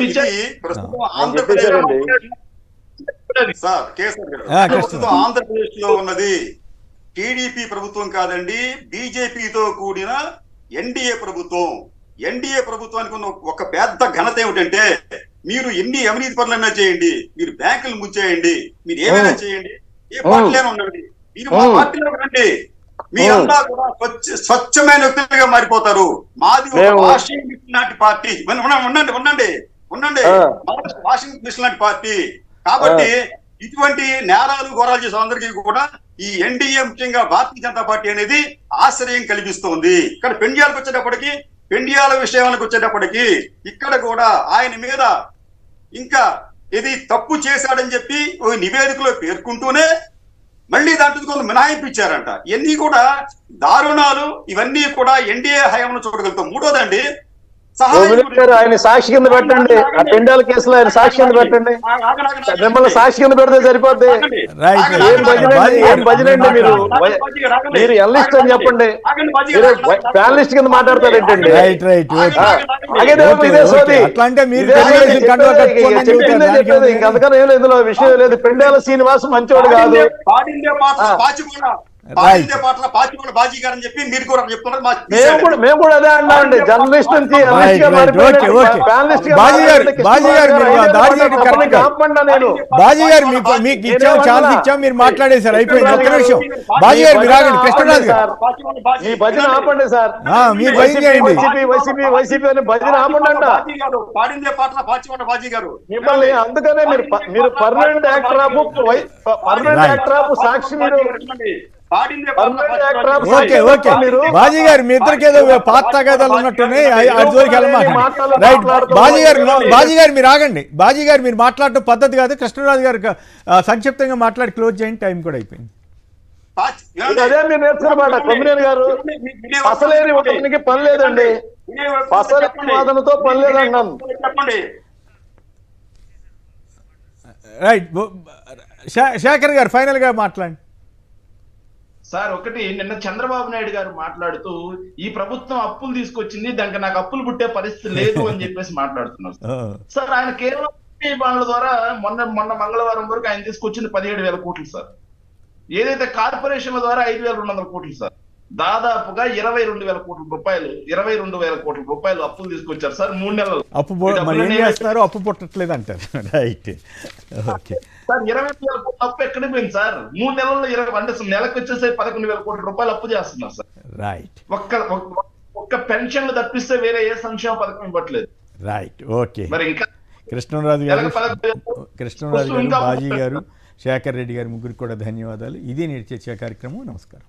విషయం, ఇది ప్రస్తుతం ఆంధ్రప్రదేశ్ సార్ కేసర్ గారు, ప్రస్తుతం ఆంధ్రప్రదేశ్ లో ఉన్నది టీడీపీ ప్రభుత్వం కాదండి, బీజేపీతో కూడిన ఎన్డీఏ ప్రభుత్వం. ఎన్డీఏ ప్రభుత్వానికి ఉన్న ఒక పెద్ద ఘనత ఏమిటంటే, మీరు ఎన్ని అవినీతి పనులైనా చేయండి, మీరు బ్యాంకులు ముచ్చేయండి, మీరు ఏమైనా చేయండి, ఏ పార్టీలోనే ఉండండి, మీరు మా పార్టీలో రండి, మీరంతా కూడా స్వచ్ఛమైన వ్యక్తులుగా మారిపోతారు. మాది ఒక వాషింగ్ మిషన్ లాంటి పార్టీ. ఉండండి వాషింగ్ మిషన్ లాంటి పార్టీ. కాబట్టి ఇటువంటి నేరాలు ఘోరాలు చేసే అందరికీ కూడా ఈ ఎన్డీఏ, ముఖ్యంగా భారతీయ జనతా పార్టీ అనేది ఆశ్చర్యం కలిగిస్తోంది. ఇక్కడ పెండియాల విషయాలకు వచ్చేటప్పటికి ఇక్కడ కూడా ఆయన మీద ఇంకా ఇది తప్పు చేశాడని చెప్పి ఓ నివేదికలో పేర్కొంటూనే మళ్ళీ దాంట్లో కొంత మినహాయింపు ఇచ్చారంట. ఇవన్నీ కూడా దారుణాలు. ఇవన్నీ కూడా ఎన్డీఏ హయాంలో చూడగలుగుతాం. మూడోదండి, ఆయన సాక్షి కింద పెట్టండి. ఆ పెండాల కేసులో ఆయన సాక్షి కింద పెట్టండి. మిమ్మల్ని సాక్షి కింద పెడితే సరిపోద్ది. ఏం భజన అండి మీరు? మీరు ఎల్లిస్ట్ అని చెప్పండి, మీరు ప్యానలిస్ట్ కింద మాట్లాడతారు ఏంటండి? ఇంకంతకన్నా ఏం లేదు, ఇందులో విషయం లేదు. పెండాల శ్రీనివాస్ మంచివాడు కాదు. మేము కూడా అదే అన్నామండి. జర్నలిస్ట్ నుంచి బాజీ గారు మీకు ఇచ్చాం, ఛాన్స్ ఇచ్చాం, మీరు మాట్లాడేశారు, అయిపోయింది. ఒక్క నిమిషం బాజీ గారు మీరు ఆగండి. కృష్ణరాజు గారు మీ భజన ఆపండి సార్. మీరు భజన చేయండి. వైసీపీ అని భజన ఆపండి అంట మిమ్మల్ని. అందుకనే మీరు పర్మనెంట్ యాక్టర్ ఆఫ్ సాక్షి. మీరు బాజీ గారు మీ ఇద్దరికి ఏదో పాత తగాదాలు ఉన్నట్టున్నాయి, అది జోలికి వెళ్ళమాట. రైట్ బాజీ గారు మీరు ఆగండి. బాజీ గారు మీరు మాట్లాడటం పద్ధతి కాదు. కృష్ణరాజు గారు సంక్షిప్తంగా మాట్లాడి క్లోజ్ చేయండి, టైం కూడా అయిపోయింది. అదే మీరు నేర్చుకున్నమాట. కొమ్మినేని గారు అసలేని ఒకరికి పని లేదండి, అసలు వాదనతో పని లేదన్నాను. రైట్ శేఖర్ గారు ఫైనల్ గా మాట్లాడండి. సార్ ఒకటి, నిన్న చంద్రబాబు నాయుడు గారు మాట్లాడుతూ ఈ ప్రభుత్వం అప్పులు తీసుకొచ్చింది, దానికి నాకు అప్పులు పుట్టే పరిస్థితి లేదు అని చెప్పేసి మాట్లాడుతున్నారు. సార్ ఆయన కేవలం బాండ్ల ద్వారా మొన్న మంగళవారం వరకు ఆయన తీసుకొచ్చింది 17,000 కోట్లు సార్. ఏదైతే కార్పొరేషన్ల ద్వారా 5,200 కోట్లు సార్. దాదాపుగా 22,000 కోట్ల రూపాయలు 22,000 కోట్ల రూపాయలు అప్పులు తీసుకొచ్చారు సార్ 3 నెలలు. అప్పు పుట్టట్లేదు అంటారు. Right okay sir. 20,000 కోట్ల అప్పు ఎక్కడికి పోయింది సార్? 3 నెలల్లో అంటే నెలకు వచ్చేసే 11,000 కోట్ల రూపాయలు అప్పు చేస్తున్నారు సార్. రైట్. ఒక్క పెన్షన్లు తప్పిస్తే వేరే ఏ సంక్షేమ పథకం ఇవ్వట్లేదు. Right okay. మరి ఇంకా కృష్ణరాజు గారు, బాజీ గారు, శేఖర్ రెడ్డి గారు ముగ్గురికి కూడా ధన్యవాదాలు. ఇది నేటి చర్చా కార్యక్రమం. నమస్కారం.